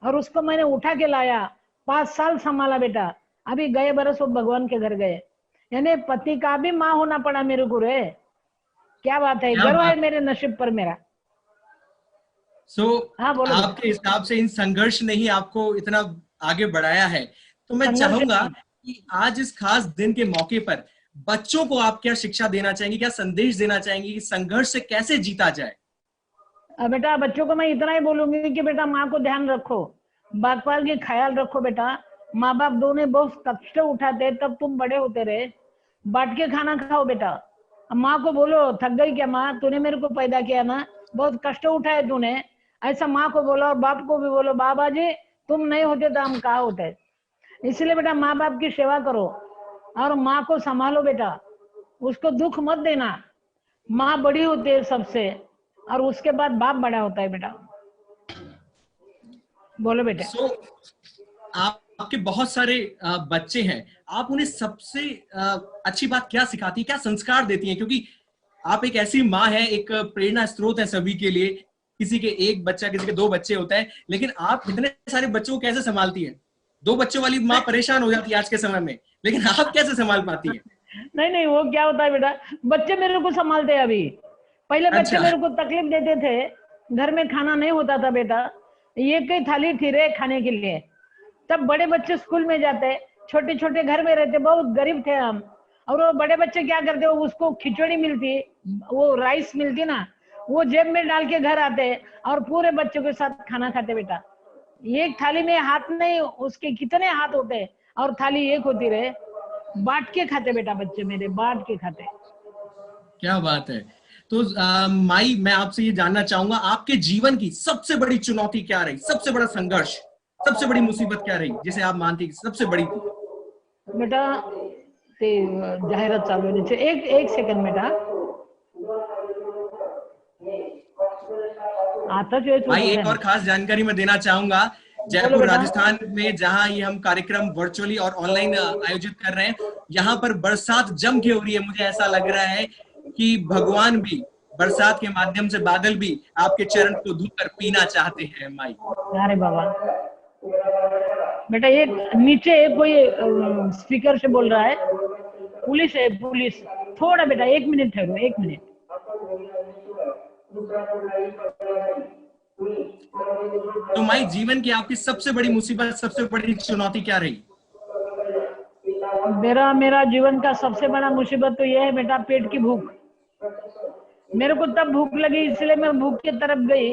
और उसको मैंने उठा के लाया, 5 साल संभाला बेटा। अभी गए बरस वो भगवान के घर गए, यानी पति का भी माँ होना पड़ा मेरे को रे। क्या बात है, गर्व है मेरे नसीब पर मेरा। हाँ, आपके हिसाब से इन संघर्ष ने ही आपको इतना आगे बढ़ाया है। तो मैं चाहूंगा कि आज इस खास दिन के मौके पर बच्चों को आप क्या शिक्षा देना चाहेंगे, क्या संदेश देना चाहेंगे कि संघर्ष से कैसे जीता जाए? बेटा बच्चों को मैं इतना ही बोलूंगी कि बेटा माँ को ध्यान रखो, बागपाल की ख्याल रखो बेटा। माँ बाप दोनों बहुत कष्ट उठाते, तब तुम बड़े होते रहे। बांट के खाना खाओ बेटा। माँ को बोलो थक गई क्या माँ, तूने मेरे को पैदा किया ना, बहुत कष्ट उठाए तूने, ऐसा माँ को बोलो। और बाप को भी बोलो बाबा जी तुम नहीं होते तो हम कहाँ होते। इसलिए बेटा माँ बाप की सेवा करो और माँ को संभालो बेटा, उसको दुख मत देना। माँ बड़ी होती है सबसे, और उसके बाद बाप बड़ा होता है बेटा। बोलो बेटा। आपके बहुत सारे बच्चे हैं, आप उन्हें सबसे अच्छी बात क्या सिखाती है, क्या संस्कार देती हैं? क्योंकि आप एक ऐसी माँ है, एक प्रेरणा स्रोत है सभी के लिए। किसी के एक बच्चा, किसी के 2 बच्चे होते हैं, लेकिन आप इतने सारे बच्चों को कैसे संभालती हैं? 2 बच्चों वाली माँ परेशान हो जाती है आज के समय में, लेकिन आप कैसे संभाल पाती है? नहीं, वो क्या होता है बेटा, बच्चे मेरे को संभालते हैं अभी। पहले बच्चे मेरे को तकलीफ देते थे, घर में खाना नहीं होता था बेटा, एक ही थाली थी रे खाने के लिए। तब बड़े बच्चे स्कूल में जाते, छोटे छोटे घर में रहते, बहुत गरीब थे हम। और वो बड़े बच्चे क्या करते, उसको खिचड़ी मिलती, वो राइस मिलती ना, वो जेब में डाल के घर आते और पूरे बच्चों के साथ खाना खाते बेटा। एक थाली में हाथ नहीं, उसके कितने हाथ होते और थाली एक होती रहे। बांट के खाते बेटा बच्चे मेरे, बांट के खाते। क्या बात है। तो माई, मैं आपसे ये जानना चाहूंगा आपके जीवन की सबसे बड़ी चुनौती क्या रही, सबसे बड़ा संघर्ष, सबसे बड़ी मुसीबत क्या रही जिसे आप मानती कि सबसे बड़ी थी? बेटा ते जाहिरात चालू होनी चाहिए, एक सेकंड बेटा। आता जो भाई एक और खास जानकारी मैं देना चाहूंगा, जयपुर राजस्थान में जहां ये हम कार्यक्रम वर्चुअली और ऑनलाइन आयोजित कर रहे हैं, यहाँ पर बरसात जम के हो रही है। मुझे ऐसा लग रहा है कि भगवान भी बरसात के माध्यम से, बादल भी आपके चरण को धोकर पीना चाहते हैं माई। अरे बाबा बेटा, एक नीचे कोई स्पीकर से बोल रहा है, पुलिस है, पुलिस। थोड़ा बेटा 1 मिनट ठहरो, 1 मिनट। तो माई, जीवन की आपकी सबसे बड़ी मुसीबत, सबसे बड़ी चुनौती क्या रही? मेरा जीवन का सबसे बड़ा मुसीबत तो यह है बेटा, पेट की भूख। मेरे को तब भूख लगी, इसलिए मैं भूख की तरफ गई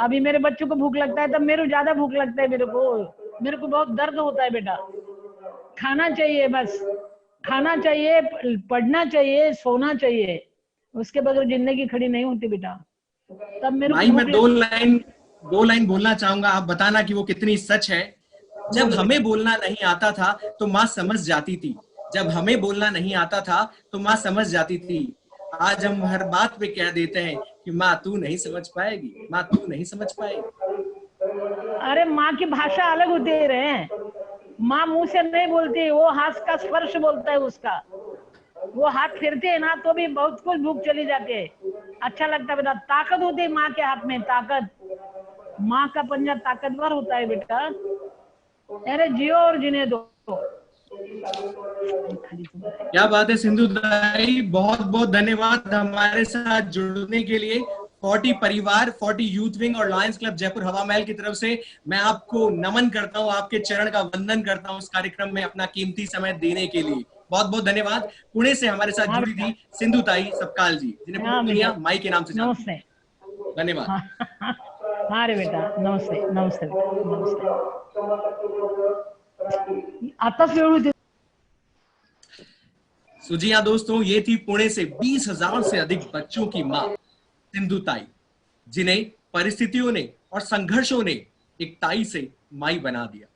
अभी मेरे बच्चों को भूख लगता है तब मेरे को ज्यादा भूख लगता है, मेरे को बहुत दर्द होता है बेटा। खाना चाहिए, बस खाना चाहिए, पढ़ना चाहिए, सोना चाहिए, उसके बगैर जिंदगी खड़ी नहीं होती बेटा। तब मेरे भाई मैं दो लाइन बोलना चाहूंगा, आप बताना कि वो कितनी सच है। जब हमें बोलना नहीं आता था तो माँ समझ जाती थी, जब हमें बोलना नहीं आता था तो माँ समझ जाती थी। आज हम हर बात पे कह देते हैं कि माँ तू नहीं समझ पाएगी, माँ तू नहीं समझ पाएगी। अरे माँ की भाषा अलग होती है, माँ मुंह से नहीं बोलती, वो हाथ का स्पर्श बोलता है उसका। वो हाथ फिरते है ना तो भी बहुत कुछ भूख चली जाती है, अच्छा लगता है बेटा। ताकत होती है माँ के हाथ में, ताकत, माँ का पंजा ताकतवर होता है बेटा। अरे जियो और जीने दो। क्या बात है सिंधु दाई, बहुत बहुत धन्यवाद हमारे साथ जुड़ने के लिए। 40 परिवार, 40 यूथ विंग और लायंस क्लब जयपुर हवा महल की तरफ से मैं आपको नमन करता हूँ, आपके चरण का वंदन करता हूँ इस कार्यक्रम में अपना कीमती समय देने के लिए। बहुत बहुत धन्यवाद। पुणे से हमारे साथ जुड़ी थी सिंधु ताई सपकाल जी, जिन्हें पूरी दुनिया माई के नाम से जानती है। धन्यवाद। हाँ रे बेटा, नमस्ते नमस्ते नमस्ते। आता जी हाँ दोस्तों, ये थी पुणे से 20,000 से अधिक बच्चों की माँ सिंधु ताई, जिन्हें परिस्थितियों ने और संघर्षों ने एक ताई से माई बना दिया।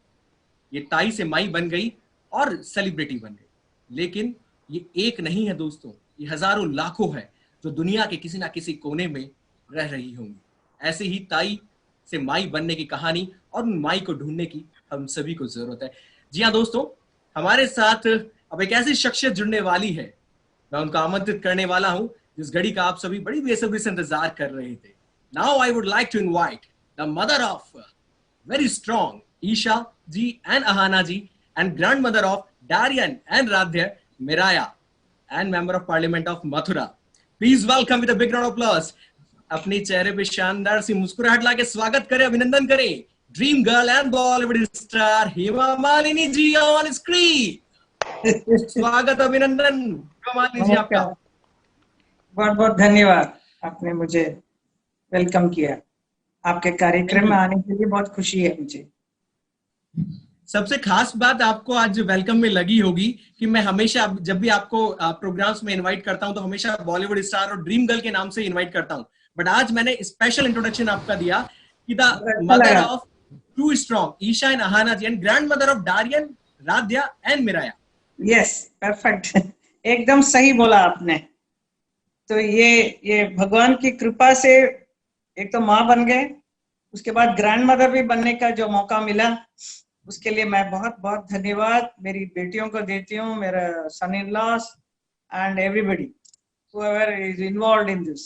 ये ताई से माई बन गई और सेलिब्रिटी बन गई। लेकिन ये एक नहीं है दोस्तों, ये हजारों लाखों है जो दुनिया के किसी ना किसी कोने में रह रही होंगी। ऐसे ही ताई से माई बनने की कहानी और उन माई को ढूंढने की हम सभी को जरूरत है। जी हाँ दोस्तों, हमारे साथ अब एक ऐसी शख्सियत जुड़ने वाली है, मैं उनको आमंत्रित करने वाला हूं जिस घड़ी का आप सभी बड़ी बेसब्री से इंतजार कर रहे थे। Now I would like to invite the mother of very strong Isha ji and Ahana ji and grand mother of Darian and Radhya, Miraya, and Member of Parliament of Mathura. Please welcome with a big round of applause. अपने चेहरे पे शानदार सी मुस्कुराहट लाके स्वागत करें, अभिनंदन करें dream girl and Bollywood star Hema Malini ji on screen. स्वागत, अभिनंदन मालिनी जी आपका। बहुत बहुत धन्यवाद, आपने मुझे वेलकम किया। आपके कार्यक्रम में आने के लिए बहुत खुशी है मुझे। सबसे खास बात आपको आज वेलकम में लगी होगी कि मैं हमेशा जब भी आपको प्रोग्राम्स में इनवाइट करता हूं तो हमेशा बॉलीवुड स्टार और ड्रीम गर्ल के नाम से इनवाइट करता हूं, बट आज मैंने स्पेशल इंट्रोडक्शन आपका दिया कि the mother of two strong Isha and Ahana ji and grand mother of Darian, Radhya and Miraya. Yes, perfect, एकदम सही बोला आपने। तो ये भगवान की कृपा से एक तो माँ बन गए, उसके बाद ग्रैंड मदर भी बनने का जो मौका मिला, उसके लिए मैं बहुत बहुत धन्यवाद मेरी बेटियों को देती हूँ, मेरा son in law and everybody whoever is involved in this,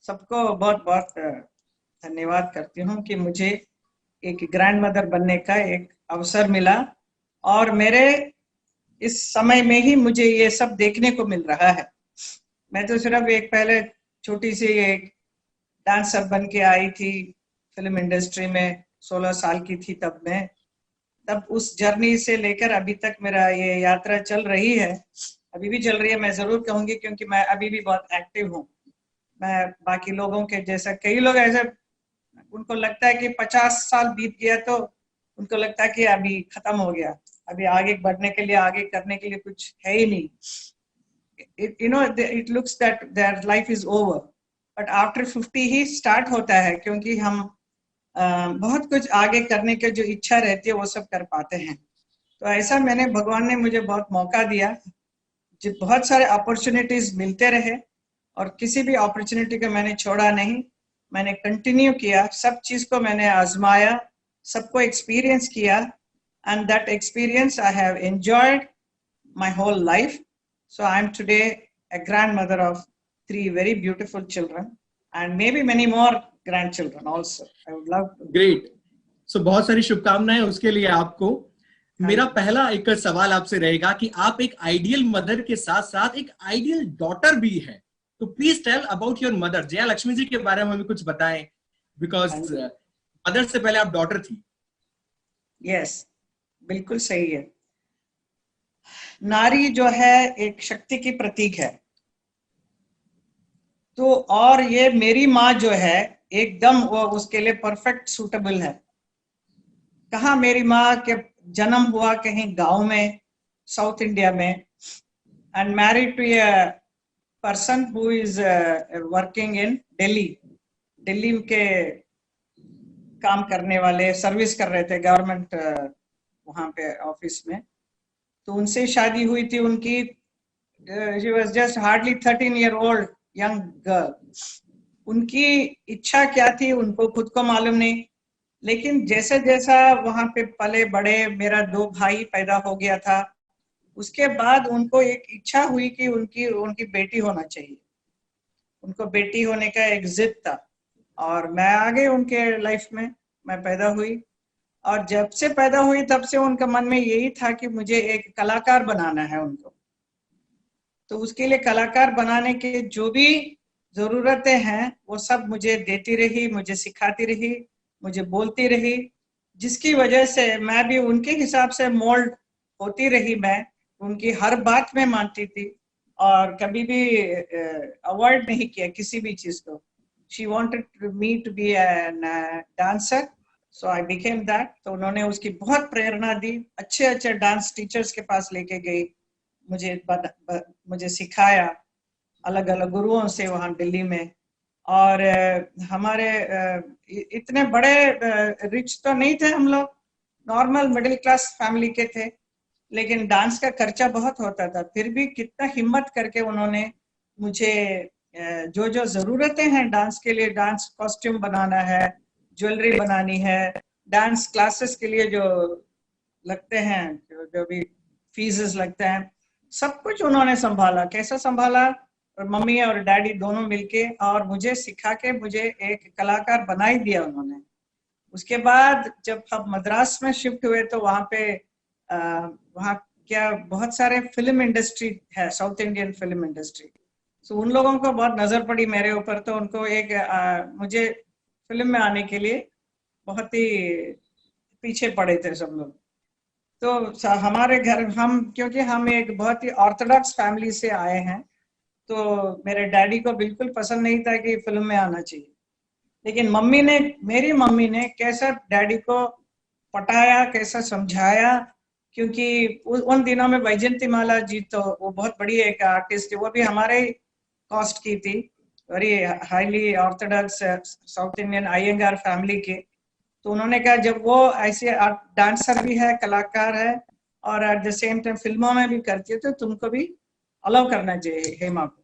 सबको बहुत बहुत धन्यवाद करती हूँ कि मुझे एक ग्रैंड मदर बनने का एक अवसर मिला। और मेरे इस समय में ही मुझे ये सब देखने को मिल रहा है। मैं तो सिर्फ एक पहले छोटी सी एक डांसर बन के आई थी फिल्म इंडस्ट्री में, 16 साल की थी तब उस जर्नी से लेकर अभी तक मेरा ये यात्रा चल रही है, अभी भी चल रही है। मैं जरूर कहूंगी क्योंकि मैं अभी भी बहुत एक्टिव हूँ। मैं बाकी लोगों के जैसा, कई लोग ऐसे उनको लगता है कि 50 साल बीत गया तो उनको लगता है कि अभी खत्म हो गया, अभी आगे बढ़ने के लिए, आगे करने के लिए कुछ है ही नहीं। It looks that their life is over, but after 50 he start होता है, क्योंकि हम बहुत कुछ आगे करने की जो इच्छा रहती है वो सब कर पाते हैं। तो ऐसा मैंने, भगवान ने मुझे बहुत मौका दिया, जो बहुत सारे अपॉर्चुनिटीज मिलते रहे और किसी भी अपॉर्चुनिटी को मैंने छोड़ा नहीं, मैंने कंटिन्यू किया, सब चीज को मैंने आजमाया, सबको एक्सपीरियंस किया, and that experience I have enjoyed my whole life. So I am today a grandmother of 3 very beautiful children and maybe many more grandchildren also. I would love to. Great. So बहुत सारी शुभकामनाएं उसके लिए आपको। मेरा पहला एक सवाल आपसे रहेगा कि आप एक आइडियल मदर के साथ साथ एक आइडियल डॉटर भी है, तो please tell about your mother. Jaya Lakshmi ji के बारे में हमें कुछ बताएं, बिकॉज मदर से पहले आप डॉटर थी। यस, बिल्कुल सही है। नारी जो है एक शक्ति की प्रतीक है, तो और ये मेरी माँ जो है एकदम वो उसके लिए परफेक्ट सूटेबल है। कहाँ मेरी माँ के जन्म हुआ कहीं गांव में, साउथ इंडिया में, and married to a person who is working in Delhi. Delhi के काम करने वाले, सर्विस कर रहे थे गवर्नमेंट वहां पे ऑफिस में। तो उनसे शादी हुई थी उनकी। She was just hardly 13 year old young girl. उनकी इच्छा क्या थी उनको खुद को मालूम नहीं, लेकिन जैसे जैसा वहां पे पले बड़े, मेरा 2 भाई पैदा हो गया था, उसके बाद उनको एक इच्छा हुई कि उनकी बेटी होना चाहिए। उनको बेटी होने का एक जिद था और मैं आ गई उनके लाइफ में। मैं पैदा हुई और जब से पैदा हुई तब से उनका मन में यही था कि मुझे एक कलाकार बनाना है उनको। तो उसके लिए कलाकार बनाने के जो भी जरूरतें हैं वो सब मुझे देती रही, मुझे सिखाती रही, मुझे बोलती रही, जिसकी वजह से मैं भी उनके हिसाब से मोल्ड होती रही। मैं उनकी हर बात में मानती थी और कभी भी अवॉइड नहीं किया किसी भी चीज को। She wanted me to be a dancer, so I became that. तो उन्होंने उसकी बहुत प्रेरणा दी, अच्छे अच्छे डांस टीचर्स के पास लेके गई, मुझे सिखाया अलग अलग गुरुओं से वहाँ दिल्ली में। और हमारे इतने बड़े रिच तो नहीं थे हम लोग, नॉर्मल मिडिल क्लास फैमिली के थे, लेकिन डांस का खर्चा बहुत होता था। फिर भी कितना हिम्मत करके उन्होंने मुझे जो जो जरूरतें हैं डांस के लिए, डांस कॉस्ट्यूम बनाना है, ज्वेलरी बनानी है, डांस क्लासेस के लिए जो लगते हैं, जो भी फीसेस लगते हैं, सब कुछ उन्होंने संभाला। कैसा संभाला? और मम्मी और डैडी दोनों मिलके और मुझे सिखा के मुझे एक कलाकार बना ही दिया उन्होंने। उसके बाद जब हम मद्रास में शिफ्ट हुए तो वहाँ पे वहाँ क्या बहुत सारे फिल्म इंडस्ट्री है, साउथ इंडियन फिल्म इंडस्ट्री। तो उन लोगों को बहुत नजर पड़ी मेरे ऊपर, तो उनको एक मुझे फिल्म में आने के लिए बहुत ही पीछे पड़े थे सब लोग। तो हमारे घर क्योंकि हम एक बहुत ही ऑर्थोडॉक्स फैमिली से आए हैं, तो मेरे डैडी को बिल्कुल पसंद नहीं था कि फिल्म में आना चाहिए। लेकिन मेरी मम्मी ने कैसा डैडी को पटाया, कैसा समझाया, क्योंकि उन दिनों में वैजयंती माला जी तो वो बहुत बड़ी एक आर्टिस्ट थी, वो भी हमारे कास्ट की थी, very highly Orthodox south Indian Iyengar family के। तो उन्होंने कहा जब वो ऐसे डांसर भी है, कलाकार है और एट द सेम टाइम फिल्मों में भी करती है, तो तुमको भी अलाउ करना चाहिए हेमा को।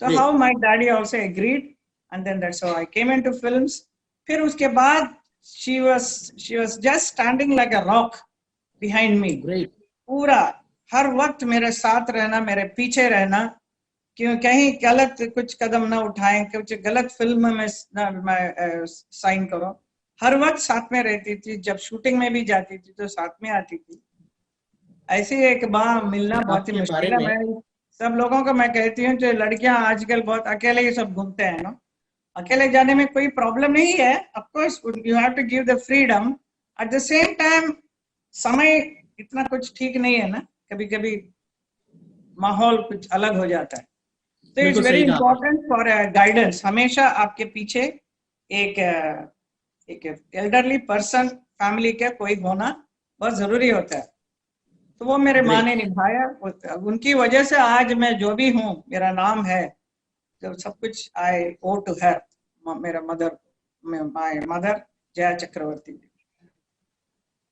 तो how my daddy also agreed and then that's how I came into films. फिर उसके बाद she was just standing like a rock behind me. पूरा हर वक्त मेरे साथ रहना, मेरे पीछे रहना, क्यों कहीं गलत कुछ कदम ना उठाएं, कुछ गलत फिल्म में साइन करो। हर वक्त साथ में रहती थी, जब शूटिंग में भी जाती थी तो साथ में आती थी। ऐसी एक माँ मिलना बहुत ही मुश्किल है। मैं सब लोगों को मैं कहती हूँ जो लड़कियां आजकल बहुत अकेले ही सब घूमते हैं ना, अकेले जाने में कोई प्रॉब्लम नहीं है। Of course you have to give the freedom, at the same time समय इतना कुछ ठीक नहीं है ना, कभी कभी माहौल कुछ अलग हो जाता है। तो it's very important for guidance. हमेशा आपके पीछे एक एल्डरली पर्सन फैमिली का कोई होना बहुत जरूरी होता है। तो वो मेरे माँ ने निभाया, उनकी वजह से आज मैं जो भी हूँ, मेरा नाम है, जो सब कुछ आई ओ टू हर, मेरा my mother Jaya Chakraborty.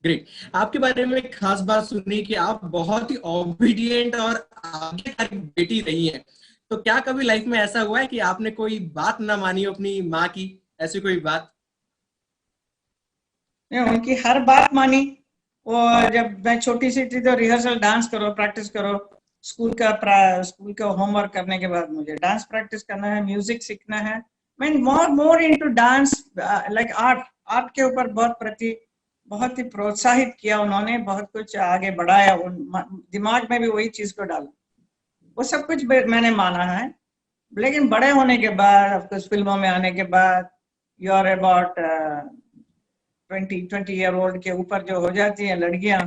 Great. आपके बारे में एक खास बात सुनी कि आप बहुत ही ओबीडिएंट और आज्ञाकारी बेटी रही हैं। तो क्या कभी लाइफ में ऐसा हुआ है कि आपने कोई बात ना मानी हो अपनी माँ की, ऐसी कोई बात? उनकी हर बात मानी। वो जब मैं छोटी सी थी तो रिहर्सल डांस करो, प्रैक्टिस करो, स्कूल का होमवर्क करने के बाद मुझे डांस प्रैक्टिस करना है, म्यूजिक सीखना है। मैं more into dance, like art के ऊपर बहुत ही प्रोत्साहित किया उन्होंने, बहुत कुछ आगे बढ़ाया, दिमाग में भी वही चीज को डाला, वो सब कुछ मैंने माना है। लेकिन बड़े होने के बाद, ऑफ कोर्स फिल्मों में आने के बाद, you are about 20 year old के ऊपर जो हो जाती हैं लड़कियां,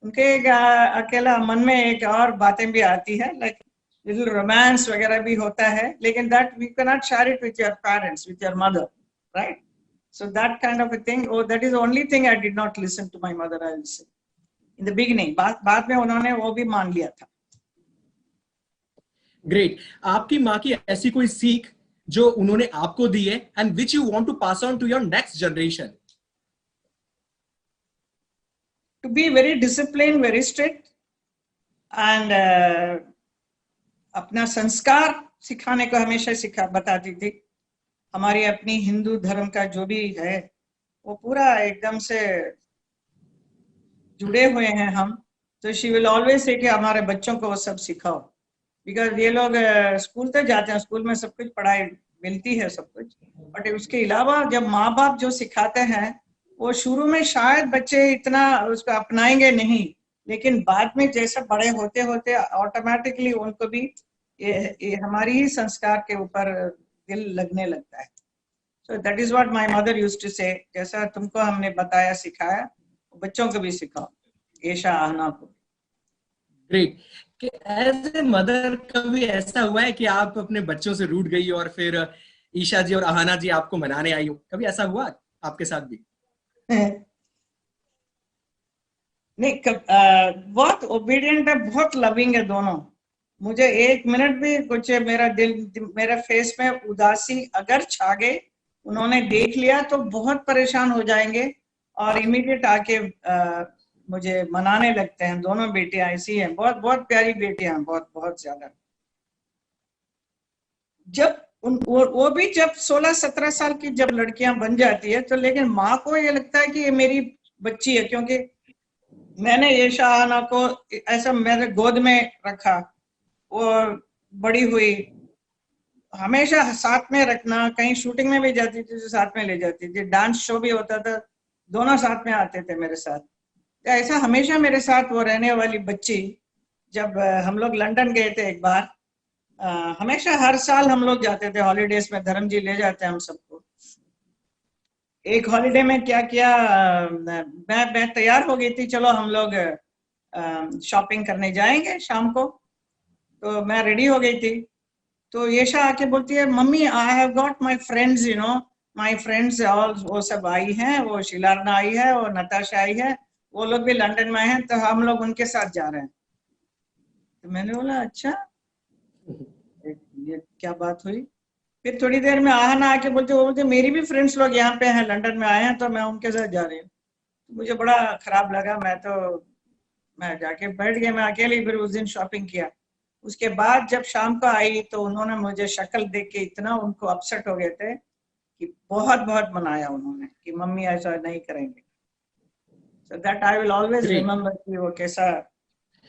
उनके एक अकेला मन में एक और बातें भी आती है, लाइक लिटिल रोमांस वगैरह भी होता है, लेकिन that we can not share it with your parents, with your mother. right? So that kind of a thing. Oh, that is the only thing I did not listen to my mother. I will say in the beginning. बाद में उन्होंने वो भी मान लिया था. Great. आपकी माँ की ऐसी कोई सीख जो उन्होंने आपको दी है and which you want to pass on to your next generation? To be very disciplined, very strict, and अपना संस्कार सिखाने को हमेशा बताती थी. हमारी अपनी हिंदू धर्म का जो भी है वो पूरा एकदम से जुड़े हुए हैं हम. तो शी विल ऑलवेज से कि हमारे बच्चों को वो सब सिखाओ, बिकॉज ये लोग स्कूल तो जाते हैं, स्कूल में सब कुछ पढ़ाई मिलती है सब कुछ, बट उसके अलावा जब माँ बाप जो सिखाते हैं वो शुरू में शायद बच्चे इतना उसको अपनाएंगे नहीं, लेकिन बाद में जैसे बड़े होते होते ऑटोमेटिकली उनको भी ये हमारी ही संस्कार के ऊपर दिल लगने लगता है. So that is what my mother used to say, जैसा तुमको हमने बताया सिखाया बच्चों को भी सिखाओ, ईशा आहना को. ग्रेट. एज ए मदर कभी ऐसा हुआ है कि आप अपने बच्चों से रूठ गई और फिर ईशा जी और आहाना जी आपको मनाने आई हो? कभी ऐसा हुआ आपके साथ भी? नहीं, बहुत ओबीडियंट है, बहुत लविंग है दोनों. मुझे एक मिनट भी कुछ मेरा फेस में उदासी अगर छा गए, उन्होंने देख लिया तो बहुत परेशान हो जाएंगे और इमीडिएट आके मुझे मनाने लगते हैं. दोनों बेटियां ऐसी हैं, बहुत बहुत प्यारी बेटियां हैं, बहुत बहुत ज्यादा. जब वो भी जब 16-17 साल की जब लड़कियां बन जाती है तो लेकिन माँ को ये लगता है कि ये मेरी बच्ची है, क्योंकि मैंने ईशा आहना को ऐसा मेरे गोद में रखा, वो बड़ी हुई, हमेशा साथ में रखना, कहीं शूटिंग में भी जाती थी तो साथ में ले जाती थी, डांस शो भी होता था, दोनों साथ में आते थे मेरे साथ. तो ऐसा हमेशा मेरे साथ वो रहने वाली बच्ची. जब हम लोग लंदन गए थे एक बार, हमेशा हर साल हम लोग जाते थे हॉलीडेज में, धर्म जी ले जाते हैं हम सबको. एक हॉलीडे में क्या किया, मैं तैयार हो गई थी, चलो हम लोग शॉपिंग करने जाएंगे शाम को. तो मैं रेडी हो गई थी, तो येशा आके बोलती है, mummy I have got my friends, you know my friends all, वो सब आई हैं, वो शिलारना आई है, वो नताशा आई है, वो लोग भी लंदन में हैं, तो हम लोग उनके साथ जा रहे हैं. तो मैंने बोला अच्छा, ये क्या बात हुई. फिर थोड़ी देर में आहना आके बोलते मेरी भी फ्रेंड्स लोग यहाँ पे हैं, लंदन में आए हैं, तो मैं उनके साथ जा रही हूँ. मुझे बड़ा खराब लगा, मैं जाके बैठ गया, मैं अकेले फिर उस दिन शॉपिंग किया. उसके बाद जब शाम को आई तो उन्होंने मुझे शक्ल देख के इतना उनको अपसेट हो गए थे कि बहुत बहुत मनाया उन्होंने कि मम्मी ऐसा नहीं करेंगे. So that I will always remember कि वो कैसा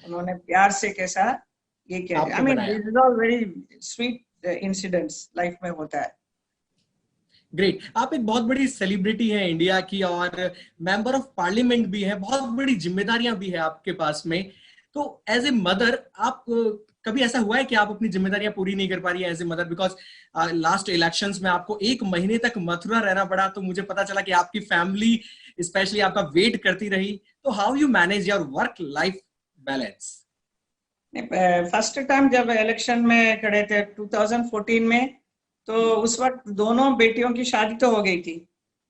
उन्होंने प्यार से कैसा ये किया. I mean this is all very sweet incidents life में होता है. ग्रेट. आप एक बहुत बड़ी सेलिब्रिटी हैं इंडिया की और मेंबर ऑफ पार्लियामेंट भी है, बहुत बड़ी जिम्मेदारियां भी है आपके पास में. तो एज ए मदर आप कभी ऐसा हुआ है कि आप अपनी जिम्मेदारियां पूरी नहीं कर पा रही है as a mother? Because last elections में आपको 1 महीने तक मथुरा रहना पड़ा, तो मुझे पता चला कि आपकी फैमिली स्पेशली आपका वेट करती रही. तो how you manage your work life balance? First time जब इलेक्शन में खड़े थे 2014 में, तो उस वक्त दोनों बेटियों की शादी तो हो गई थी,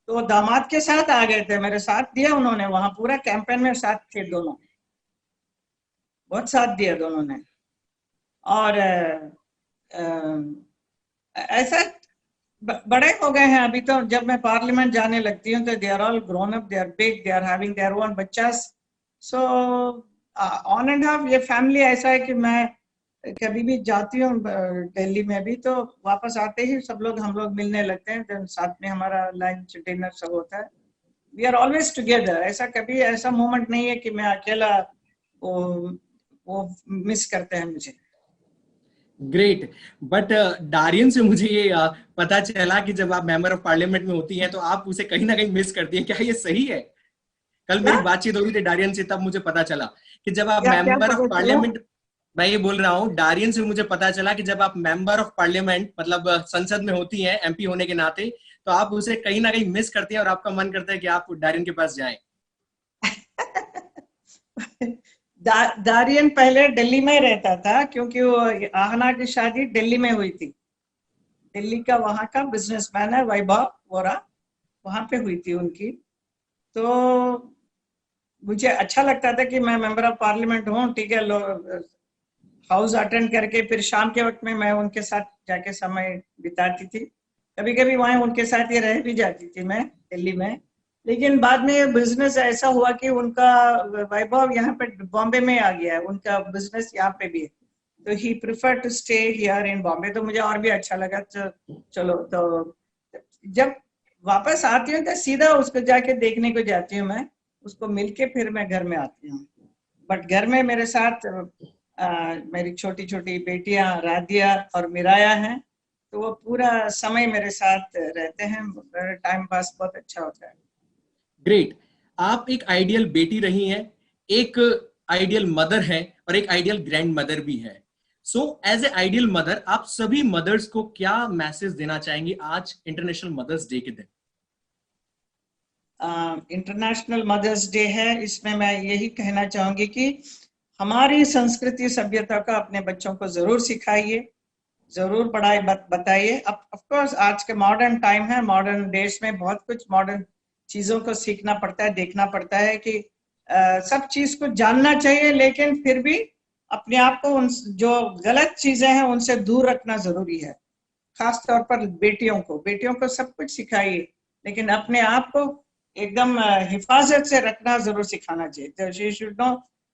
तो दामाद के साथ आ गए थे, मेरे साथ दिया उन्होंने, वहां पूरा कैंपेन में साथ थे दोनों, बहुत साथ दिया दोनों ने. और ऐसा बड़े हो गए हैं अभी तो. जब मैं पार्लियामेंट जाने लगती हूँ तो they are all grown up, they are big, they are having their own बच्चास. सो ऑन एंड ऑफ ये फैमिली ऐसा है कि मैं कभी भी जाती हूँ दिल्ली में भी, तो वापस आते ही सब लोग हम लोग मिलने लगते हैं, तो साथ में हमारा लंच डिनर सब होता है. We are always together. ऐसा कभी ऐसा मोमेंट नहीं है कि मैं अकेला वो मिस करते हैं मुझे. ग्रेट. बट डारियन से मुझे ये पता चला कि जब आप मेंबर ऑफ पार्लियामेंट में होती हैं तो आप उसे कहीं ना कहीं मिस करती हैं. क्या ये सही है? कल मेरी बातचीत हो गई थी डारियन से, तब मुझे पता चला कि जब आप मेंबर ऑफ पार्लियामेंट, मैं ये बोल रहा हूँ डारियन से मुझे पता चला कि जब आप मेंबर ऑफ पार्लियामेंट मतलब संसद में होती हैं एमपी होने के नाते, तो आप उसे कहीं ना कहीं मिस करती हैं और आपका मन करता है कि आप डारियन के पास जाएं. दारियन पहले दिल्ली में रहता था, क्योंकि वो आहना की शादी दिल्ली में हुई थी. दिल्ली का वहां का बिजनेसमैन है वैभव वोरा, वहां पे हुई थी उनकी। तो मुझे अच्छा लगता था कि मैं मेंबर ऑफ पार्लियामेंट हूँ, ठीक है, हाउस अटेंड करके फिर शाम के वक्त में मैं उनके साथ जाके समय बिताती थी। कभी कभी वहाँ उनके साथ ही रह भी जाती थी मैं दिल्ली में। लेकिन बाद में बिजनेस ऐसा हुआ कि उनका वैभव यहाँ पे बॉम्बे में आ गया है, उनका बिजनेस यहाँ पे भी है, तो he prefer to stay here in Bombay. तो मुझे और भी अच्छा लगा। चलो, तो जब वापस आती हूँ तो सीधा उसको जाके देखने को जाती हूँ, मैं उसको मिलके फिर मैं घर में आती हूँ। बट घर में मेरे साथ मेरी छोटी छोटी बेटियां राधिया और मिराया हैं, तो वो पूरा समय मेरे साथ रहते हैं, मेरा टाइम पास बहुत अच्छा होता है। ग्रेट। आप एक आइडियल बेटी रही हैं, एक आइडियल मदर है और एक आइडियल ग्रैंड मदर भी है। So as a ideal mother, आप सभी मदर्स को क्या मैसेज देना चाहेंगे आज इंटरनेशनल मदर्स डे के दिन? इंटरनेशनल मदर्स डे है, इसमें मैं यही कहना चाहूंगी कि हमारी संस्कृति सभ्यता का अपने बच्चों को जरूर सिखाइए, जरूर पढ़ाई बताइए। ऑफ कोर्स आज के मॉडर्न टाइम है, मॉडर्न देश में बहुत कुछ मॉडर्न चीजों को सीखना पड़ता है, देखना पड़ता है कि सब चीज को जानना चाहिए, लेकिन फिर भी अपने आप को उन जो गलत चीजें हैं उनसे दूर रखना जरूरी है। खास तौर पर बेटियों को सब कुछ सिखाइए, लेकिन अपने आप को एकदम हिफाजत से रखना जरूर सिखाना चाहिए। She should know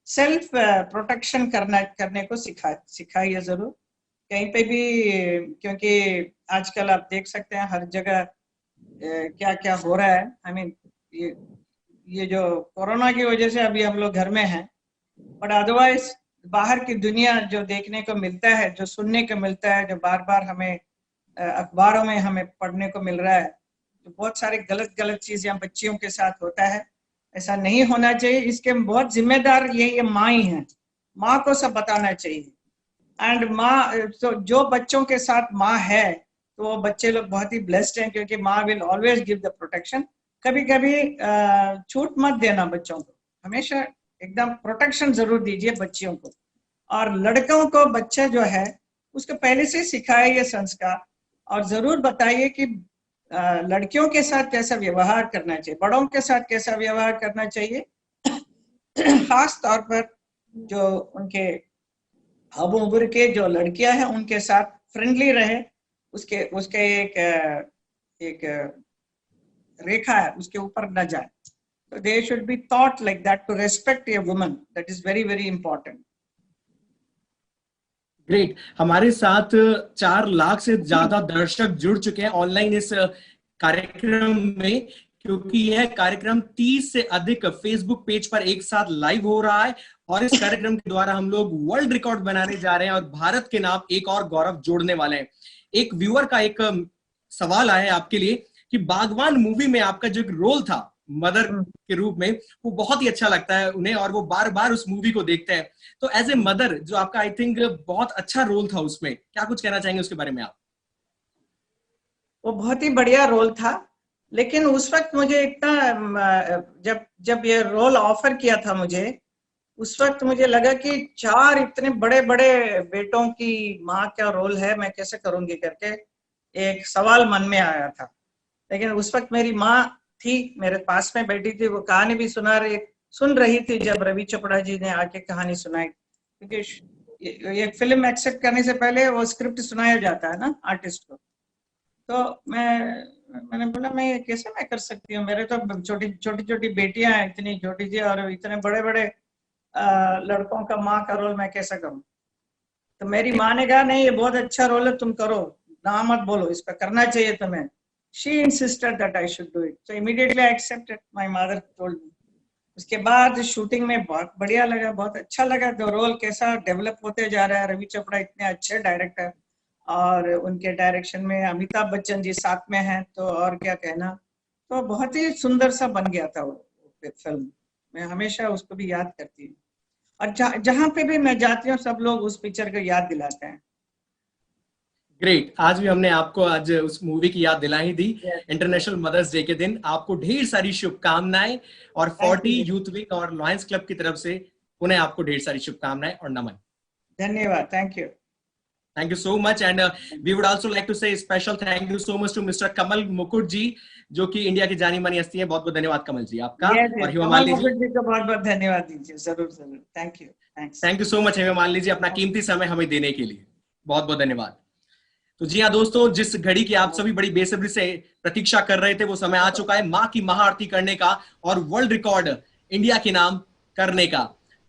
self protection करने को सिखाइए जरूर कहीं पे भी, क्योंकि आजकल आप देख सकते हैं हर जगह क्या क्या हो रहा है। आई मीन ये जो कोरोना की वजह से अभी हम लोग घर में हैं, बट अदरवाइज बाहर की दुनिया जो देखने को मिलता है, जो सुनने को मिलता है, जो बार बार हमें अखबारों में हमें पढ़ने को मिल रहा है, तो बहुत सारे गलत चीजें बच्चियों के साथ होता है। ऐसा नहीं होना चाहिए। इसके बहुत जिम्मेदार ये माँ ही है, माँ को सब बताना चाहिए। एंड माँ, तो जो बच्चों के साथ माँ है तो वो बच्चे लोग बहुत ही ब्लेस्ड हैं, क्योंकि माँ will always give the protection. कभी कभी छूट मत देना बच्चों को, हमेशा एकदम प्रोटेक्शन जरूर दीजिए बच्चियों को। और लड़कों को बच्चा जो है उसको पहले से सिखाए ये संस्कार, और जरूर बताइए कि लड़कियों के साथ कैसा व्यवहार करना चाहिए, बड़ों के साथ कैसा व्यवहार करना चाहिए। खास तौर पर जो उनके हम उम्र के जो लड़कियां हैं उनके साथ फ्रेंडली रहे, उसके एक रेखा है, उसके ऊपर न जाए। तो they should be thought like that to respect a woman, that is very very important. Great. हमारे साथ 4 लाख से ज्यादा दर्शक जुड़ चुके हैं ऑनलाइन इस कार्यक्रम में, क्योंकि यह कार्यक्रम 30 से अधिक फेसबुक पेज पर एक साथ लाइव हो रहा है और इस कार्यक्रम के द्वारा हम लोग वर्ल्ड रिकॉर्ड बनाने जा रहे हैं और भारत के नाम एक और गौरव जोड़ने वाले हैं। एक व्यूअर का एक सवाल आया है आपके लिए कि बागवान मूवी में आपका जो एक रोल था मदर के रूप में, वो बहुत ही अच्छा लगता है उन्हें और वो बार बार उस मूवी को देखते हैं। तो एज ए मदर जो आपका आई थिंक बहुत अच्छा रोल था उसमें, क्या कुछ कहना चाहेंगे उसके बारे में आप? वो बहुत ही बढ़िया रोल था, लेकिन उस वक्त मुझे इतना जब ये रोल ऑफर किया था मुझे, उस वक्त मुझे लगा कि 4 इतने बड़े बड़े बेटों की माँ का रोल है, मैं कैसे करूंगी करके एक सवाल मन में आया था। लेकिन उस वक्त मेरी माँ थी, मेरे पास में बैठी थी, वो कहानी भी सुन रही थी जब रवि चोपड़ा जी ने आके कहानी सुनाई। क्योंकि एक फिल्म एक्सेप्ट करने से पहले वो स्क्रिप्ट सुनाया जाता है ना आर्टिस्ट को। तो मैंने बोला मैं कैसे मैं कर सकती हूँ, मेरे तो छोटी बेटियां हैं, इतनी छोटी सी, और इतने बड़े बड़े लड़कों का माँ का रोल मैं कैसे करूँ। तो मेरी माँ ने कहा नहीं, ये बहुत अच्छा रोल है, तुम करो, ना मत बोलो, इस पर करना चाहिए तुम्हें। She insisted that I should do it. So immediately I accepted. My mother told me. उसके बाद शूटिंग में बहुत बढ़िया लगा, बहुत अच्छा लगा। तो रोल कैसा डेवलप होते जा रहा है। रवि चोपड़ा इतने अच्छे डायरेक्टर और उनके डायरेक्शन में अमिताभ बच्चन जी साथ में हैं, तो और क्या कहना। तो बहुत ही सुंदर सा बन गया था वो फिल्म। मैं हमेशा उसको भी याद करती हूँ, और जहाँ पे भी मैं जाती हूँ सब लोग उस पिक्चर को याद दिलाते हैं। ग्रेट। आज भी हमने आपको आज उस मूवी की याद दिलाई दी इंटरनेशनल मदर्स डे के दिन। आपको ढेर सारी शुभकामनाएं और 40 यूथ विंग और लॉयंस क्लब की तरफ से उन्हें आपको ढेर सारी शुभकामनाएं और नमन। धन्यवाद, thank you. Thank you so much, and we would also like to say special thank you so much to Mr. कमल मुकुट जी, जो कि इंडिया की जानी मानी हस्ती है। बहुत बहुत धन्यवाद कमल जी आपका। और हेमा मालिनी जी को बहुत बहुत धन्यवाद दीजिए। जरूर जरूर, thank you. Thank you so much Hema Malini ji, अपना कीमती समय हमें देने के लिए बहुत बहुत धन्यवाद। तो जी हाँ दोस्तों, जिस घड़ी की आप सभी बड़ी बेसब्री से प्रतीक्षा कर रहे थे, वो समय आ चुका है माँ की महाआरती करने का और वर्ल्ड रिकॉर्ड इंडिया के नाम करने का।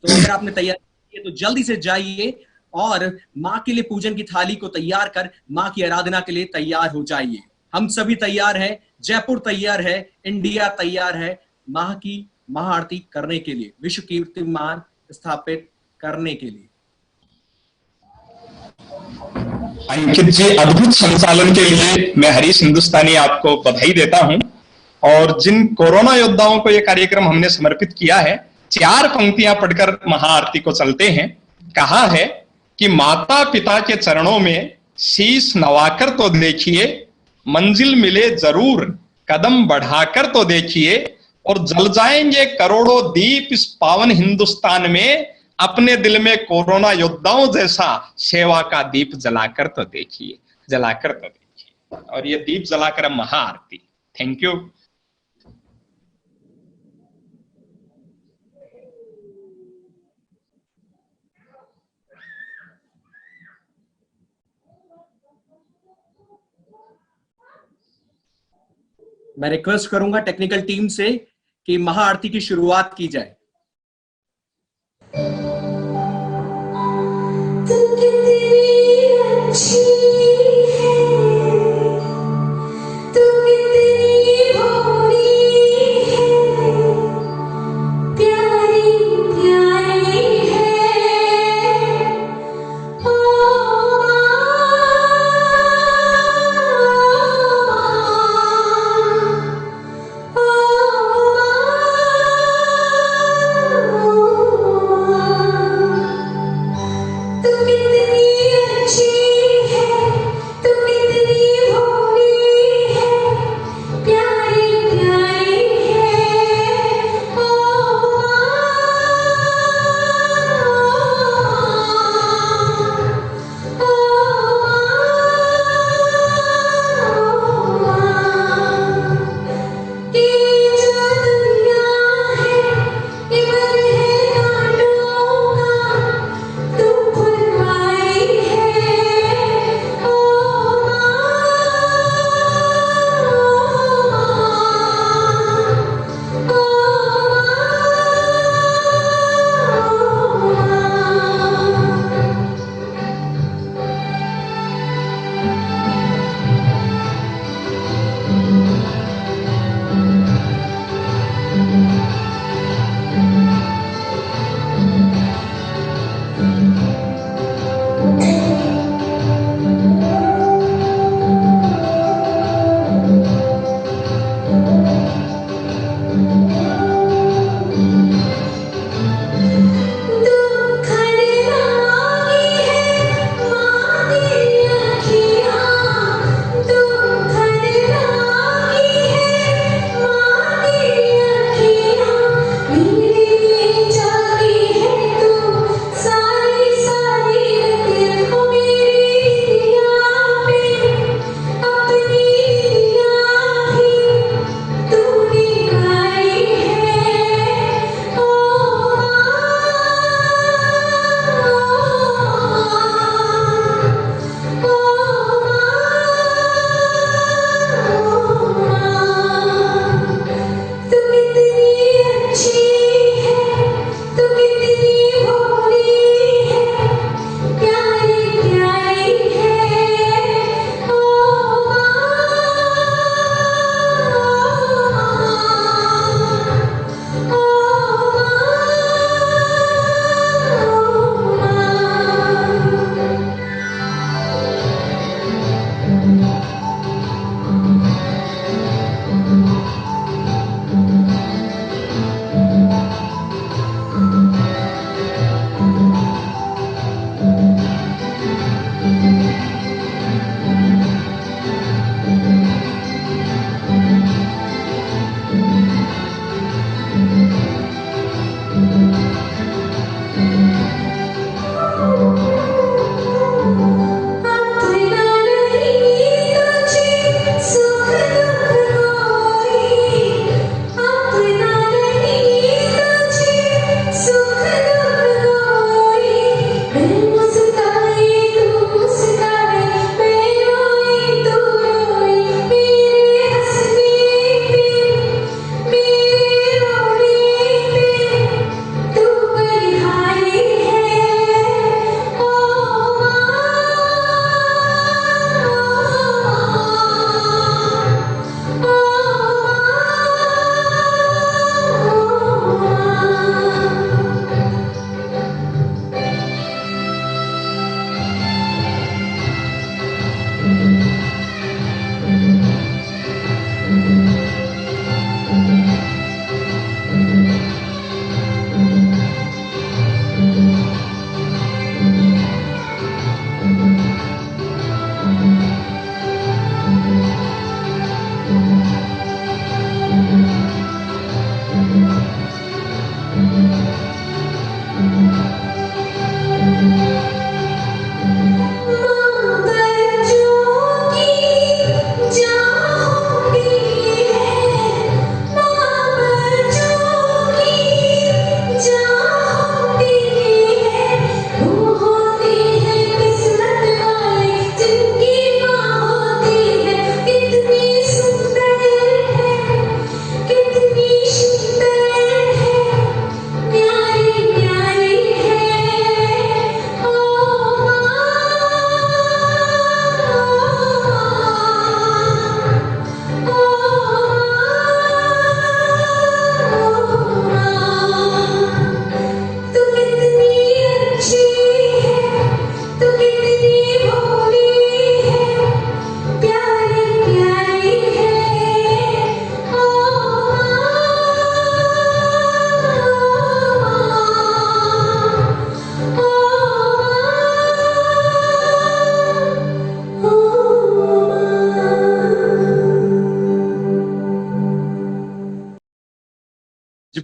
तो अगर आपने तैयारी की है तो जल्दी से जाइए और माँ के लिए पूजन की थाली को तैयार कर माँ की आराधना के लिए तैयार हो जाइए। हम सभी तैयार हैं, जयपुर तैयार है, इंडिया तैयार है माँ की महाआरती करने के लिए, विश्व कीर्तिमान स्थापित करने के लिए। अंकित जी, अद्भुत संचालन के लिए मैं हरीश हिंदुस्तानी आपको बधाई देता हूं। और जिन कोरोना योद्धाओं को यह कार्यक्रम हमने समर्पित किया है, 4 पंक्तियां पढ़कर महाआरती को चलते हैं। कहा है कि माता पिता के चरणों में शीश नवाकर तो देखिए, मंजिल मिले जरूर कदम बढ़ाकर तो देखिए, और जल जाएंगे करोड़ों दीप इस पावन हिंदुस्तान में, अपने दिल में कोरोना योद्धाओं जैसा सेवा का दीप जलाकर तो देखिए, जलाकर तो देखिए। और ये दीप जलाकर महाआरती। Thank you. मैं रिक्वेस्ट करूंगा टेक्निकल टीम से कि महाआरती की शुरुआत की जाए। Oh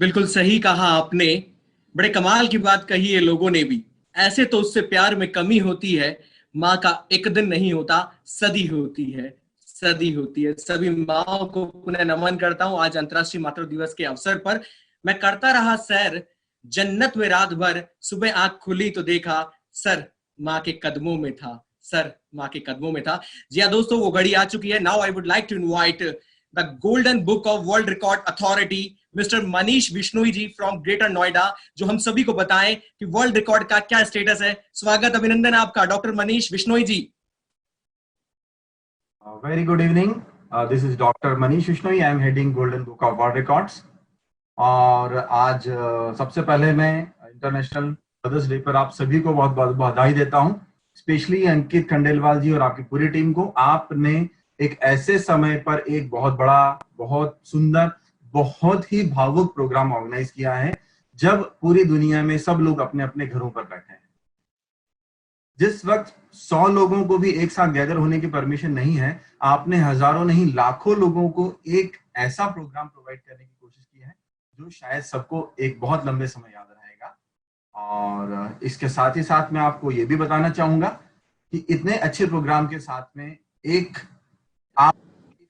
बिल्कुल सही कहा आपने, बड़े कमाल की बात कही है लोगों ने भी। ऐसे तो उससे प्यार में कमी होती है, माँ का एक दिन नहीं होता, सदी होती है, सदी होती है। सभी माँओं को पुनः नमन करता हूँ आज अंतर्राष्ट्रीय मातृ दिवस के अवसर पर। मैं करता रहा सैर जन्नत में रात भर, सुबह आंख खुली तो देखा सर माँ के कदमों में था, सर माँ के कदमों में था। जी हाँ दोस्तों, वो घड़ी आ चुकी है। Now I would like to invite the golden book of world record authority mister Manish Bishnoi ji from greater Noida, जो हम सभी को बताएं कि वर्ल्ड रिकॉर्ड का क्या स्टेटस है। स्वागत, अभिनंदन आपका doctor Manish Bishnoi ji. Very good evening. This is Dr. Manish Vishnoi. I am heading Golden Book of World Records. और आज सबसे पहले मैं इंटरनेशनल मदर्स डे पर आप सभी को बहुत बहुत बधाई देता हूं, स्पेशली अंकित खंडेलवाल जी और आपकी पूरी टीम को। आपने एक ऐसे समय पर एक बहुत बड़ा, बहुत सुंदर, बहुत ही भावुक प्रोग्राम ऑर्गेनाइज किया है जब पूरी दुनिया में सब लोग अपने अपने घरों पर बैठे हैं। जिस वक्त 100 लोगों को भी एक साथ गैदर होने की परमिशन नहीं है, आपने हजारों नहीं लाखों लोगों को एक ऐसा प्रोग्राम प्रोवाइड करने की कोशिश की है जो शायद सबको एक बहुत लंबे समय याद रहेगा। और इसके साथ ही साथ मैं आपको ये भी बताना चाहूंगा कि इतने अच्छे प्रोग्राम के साथ में एक आप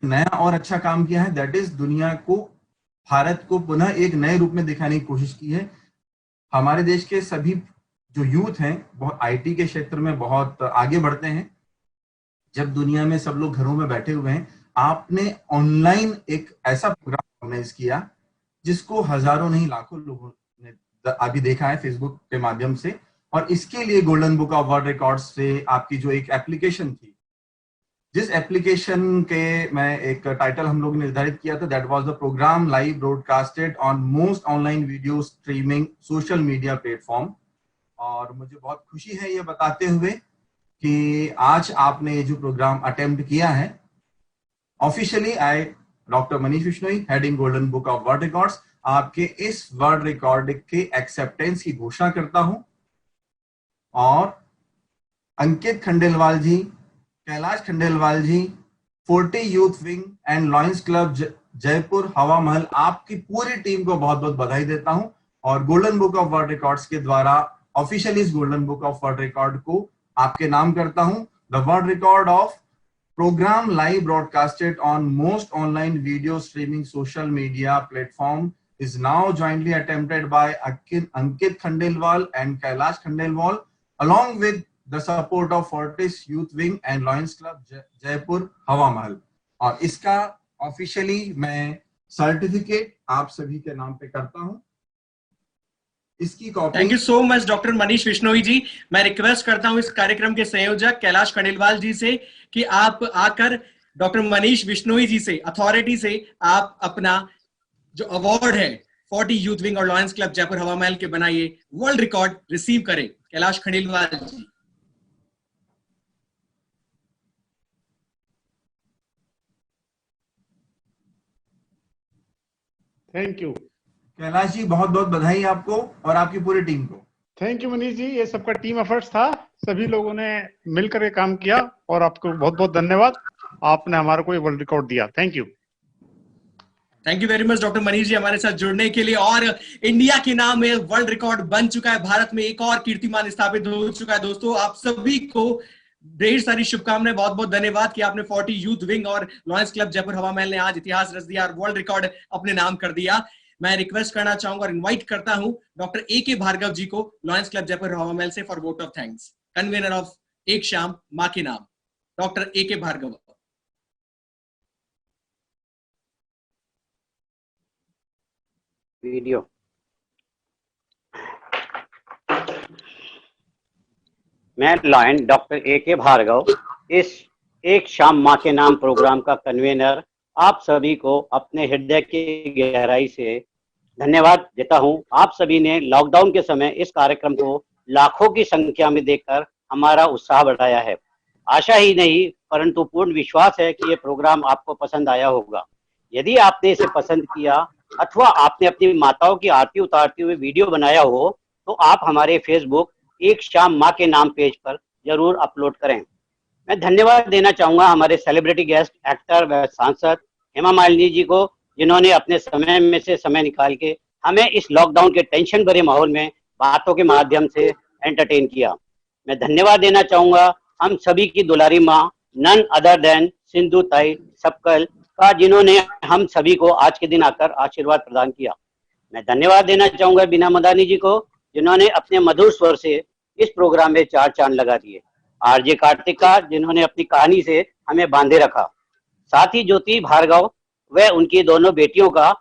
नया और अच्छा काम किया है, दैट इज दुनिया को, भारत को पुनः एक नए रूप में दिखाने की कोशिश की है। हमारे देश के सभी जो यूथ हैं बहुत आईटी के क्षेत्र में बहुत आगे बढ़ते हैं। जब दुनिया में सब लोग घरों में बैठे हुए हैं, आपने ऑनलाइन एक ऐसा प्रोग्राम ऑर्गेनाइज किया जिसको हजारों नहीं लाखों लोगों ने अभी देखा है फेसबुक के माध्यम से। और इसके लिए golden book of world records से आपकी जो एक एप्लीकेशन थी, जिस एप्लीकेशन के मैं एक टाइटल हम लोग ने निर्धारित किया था, that was the programme live broadcasted on most online video streaming social media platform. और मुझे बहुत खुशी है ये बताते हुए कि आज आपने ये जो प्रोग्राम अटेम्प्ट किया है, officially I doctor Manish Bishnoi heading golden book of world records आपके इस वर्ल्ड रिकॉर्ड के एक्सेप्टेंस की घोषणा करता हूं। और अंकित खंडेलवाल जी, कैलाश खंडेलवाल जी, 40 youth wing and lions club Jaipur हवा महल, आपकी पूरी टीम को बहुत बहुत बधाई देता हूं। और golden book of world records के द्वारा ऑफिशियली इस golden book of world record को आपके नाम करता हूं। The world record of programme live broadcasted on most online video streaming social media platform is now jointly attempted by Ankit Khandelwal and Kailash Khandelwal along with the support of Fortis Youth Wing and Lions Club Jaipur Hawa Mahal। और इसका officially मैं certificate आप सभी के नाम पे करता हूं। इसकी copy. Thank you so much doctor Manish Bishnoi ji. मैं रिक्वेस्ट करता हूं इस कार्यक्रम के संयोजक कैलाश खंडेलवाल जी से कि आप आकर डॉक्टर मनीष बिश्नोई जी से, अथॉरिटी से, आप अपना जो अवार्ड है 40 यूथ विंग और लॉयंस क्लब जयपुर हवा महल के बनाइए वर्ल्ड रिकॉर्ड रिसीव करें। कैलाश खंडेलवाल जी। थैंक यू कैलाश जी, बहुत बहुत बधाई आपको और आपकी पूरी टीम को। थैंक यू मनीष जी, ये सबका टीम एफर्ट्स था, सभी लोगों ने मिलकर ये काम किया और आपको बहुत बहुत धन्यवाद, आपने हमारे को ये वर्ल्ड रिकॉर्ड दिया। Thank you. Thank you very much doctor Manish ji हमारे साथ जुड़ने के लिए। और इंडिया के नाम में वर्ल्ड रिकॉर्ड बन चुका है, भारत में एक और कीर्तिमान स्थापित हो चुका है। दोस्तों आप सभी को ढेर सारी शुभकामनाएं, बहुत बहुत धन्यवाद कि आपने 40 यूथ विंग और लॉयंस क्लब जयपुर हवा महल ने आज इतिहास रच दिया और वर्ल्ड रिकॉर्ड अपने नाम कर दिया। मैं रिक्वेस्ट करना चाहूंगा और इनवाइट करता हूं डॉक्टर ए.के. भार्गव जी को लॉयंस क्लब जयपुर हवा महल से for vote of thanks, convener of एक शाम मां के नाम, डॉक्टर ए.के. भार्गव। वीडियो। मैं लॉयन डॉक्टर ए.के. भार्गव, इस एक शाम मां के नाम प्रोग्राम का कन्वीनर, आप सभी को अपने हृदय की गहराई से धन्यवाद देता हूं। आप सभी ने लॉकडाउन के समय इस कार्यक्रम को लाखों की संख्या में देखकर हमारा उत्साह बढ़ाया है। आशा ही नहीं परंतु पूर्ण विश्वास है कि ये प्रोग्राम आपको पसंद आया होगा। यदि आपने इसे पसंद किया अथवा आपने अपनी माताओं की आरती उतारते हुए वीडियो बनाया हो तो आप हमारे फेसबुक एक शाम मां के नाम पेज पर जरूर अपलोड करें। मैं धन्यवाद देना चाहूंगा हमारे सेलिब्रिटी गेस्ट, एक्टर व सांसद हेमा मालिनी जी को, जिन्होंने अपने समय में से समय निकाल के हमें इस लॉकडाउन के टेंशन भरे माहौल में बातों के माध्यम से एंटरटेन किया। मैं धन्यवाद देना चाहूंगा हम सभी की दुलारी माँ नन अदर देन सिंधु ताई सबकल का, जिन्होंने हम सभी को आज के दिन आकर आशीर्वाद प्रदान किया। मैं धन्यवाद देना चाहूंगा बीना मदानी जी को, जिन्होंने अपने मधुर स्वर से इस प्रोग्राम में 4 चांद लगा दिए। आरजे कार्तिक का, जिन्होंने अपनी कहानी से हमें बांधे रखा। साथ ही ज्योति भार्गव व उनकी दोनों बेटियों का,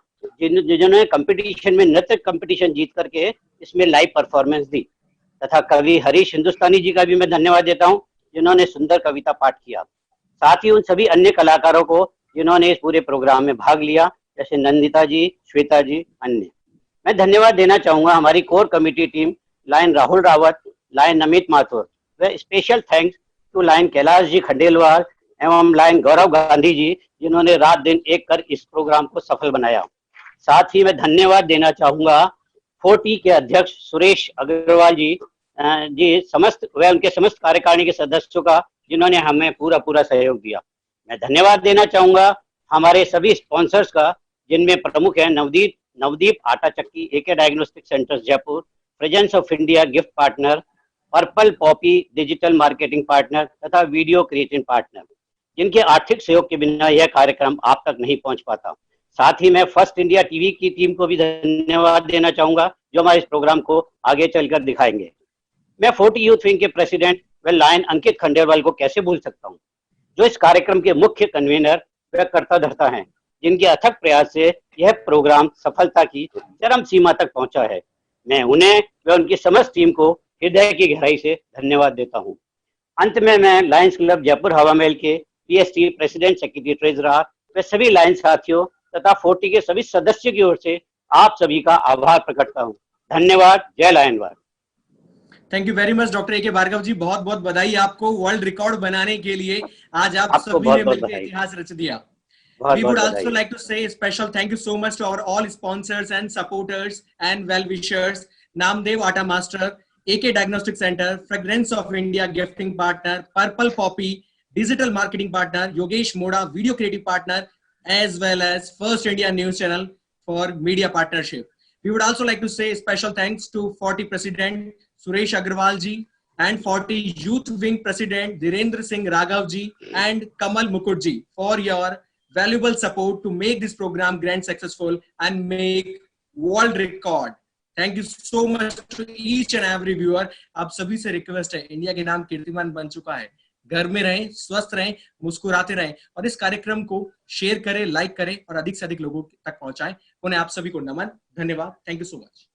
जिन्होंने कंपटीशन में नृत्य कंपटीशन जीत करके इसमें लाइव परफॉर्मेंस दी। तथा कवि हरीश हिंदुस्तानी जी का भी मैं धन्यवाद देता हूं, जिन्होंने सुंदर कविता पाठ किया। साथ ही उन सभी अन्य कलाकारों को जिन्होंने इस पूरे प्रोग्राम में भाग लिया, जैसे नंदिता जी, श्वेता जी, अन्य। मैं धन्यवाद देना चाहूंगा हमारी core committee team, lion Rahul Rawat, lion Namit Mathur व special thanks to lion Kailash ji Khandelwal एवं लायन गौरव गांधी जी, जिन्होंने रात दिन एक कर इस प्रोग्राम को सफल बनाया। साथ ही मैं धन्यवाद देना चाहूंगा 40 के अध्यक्ष सुरेश अग्रवाल जी समस्त व उनके समस्त कार्यकारिणी के सदस्यों का, जिन्होंने हमें पूरा सहयोग दिया। मैं धन्यवाद देना चाहूंगा हमारे सभी स्पॉन्सर्स का, जिनमें प्रमुख है Navdeep Aata Chakki, AK diagnostic centres Jaipur, presence of India gift partner, purple poppy digital marketing partner तथा वीडियो क्रिएटिंग पार्टनर, जिनके आर्थिक सहयोग के बिना यह कार्यक्रम आप तक नहीं पहुंच पाता। साथ ही मैं फर्स्ट इंडिया टीवी की टीम को भी धन्यवाद देना चाहूंगा, जो हमारे इस प्रोग्राम को आगे चलकर दिखाएंगे। मैं 40 यूथ विंग के प्रेसिडेंट व लायन अंकित खंडेलवाल को कैसे भूल सकता हूं, जो इस कार्यक्रम के मुख्य कन्वीनर व कर्ता धर्ता हैं, जिनके अथक प्रयास से यह प्रोग्राम सफलता की चरम सीमा तक पहुंचा है। मैं उन्हें व उनकी समस्त टीम को हृदय की गहराई से धन्यवाद देता हूं। अंत में मैं लायंस क्लब जयपुर हवा महल के पीएसटी प्रेसिडेंट, सेक्रेटरी, ट्रेजरर व सभी लायंस साथियों तथा 40 के सभी सदस्यों की ओर से आप सभी का आभार प्रकट करता हूं। धन्यवाद। जय लायनवाद। Thank you very much doctor A K Bhargav जी, बहुत बहुत बधाई आपको वर्ल्ड रिकॉर्ड बनाने के लिए। आज आप सभी ने मिलकर इतिहास रच दिया। We would also like to say a special thank you so much to our all sponsors and supporters and well-wishers. Namdev Atta Master, AK Diagnostic Center, Fragrance of India Gifting Partner, Purple Poppy, Digital Marketing Partner, Yogesh Moda, Video Creative Partner, as well as First India News Channel for Media Partnership. We would also like to say special thanks to 40 President Suresh Agrawal ji and 40 Youth Wing President Dhirendra Singh Raghav ji and Kamal Mukut ji for your valuable support to make this program grand successful and make world record. Thank you so much to each and every viewer. आप सभी से request है, India के नाम कीर्तिमान बन चुका है, घर में रहें, स्वस्थ रहें, मुस्कुराते रहें और इस कार्यक्रम को शेयर करें, लाइक करें और अधिक से अधिक लोगों तक पहुंचाएं। उन्हें आप सभी को नमन, धन्यवाद। Thank you so much.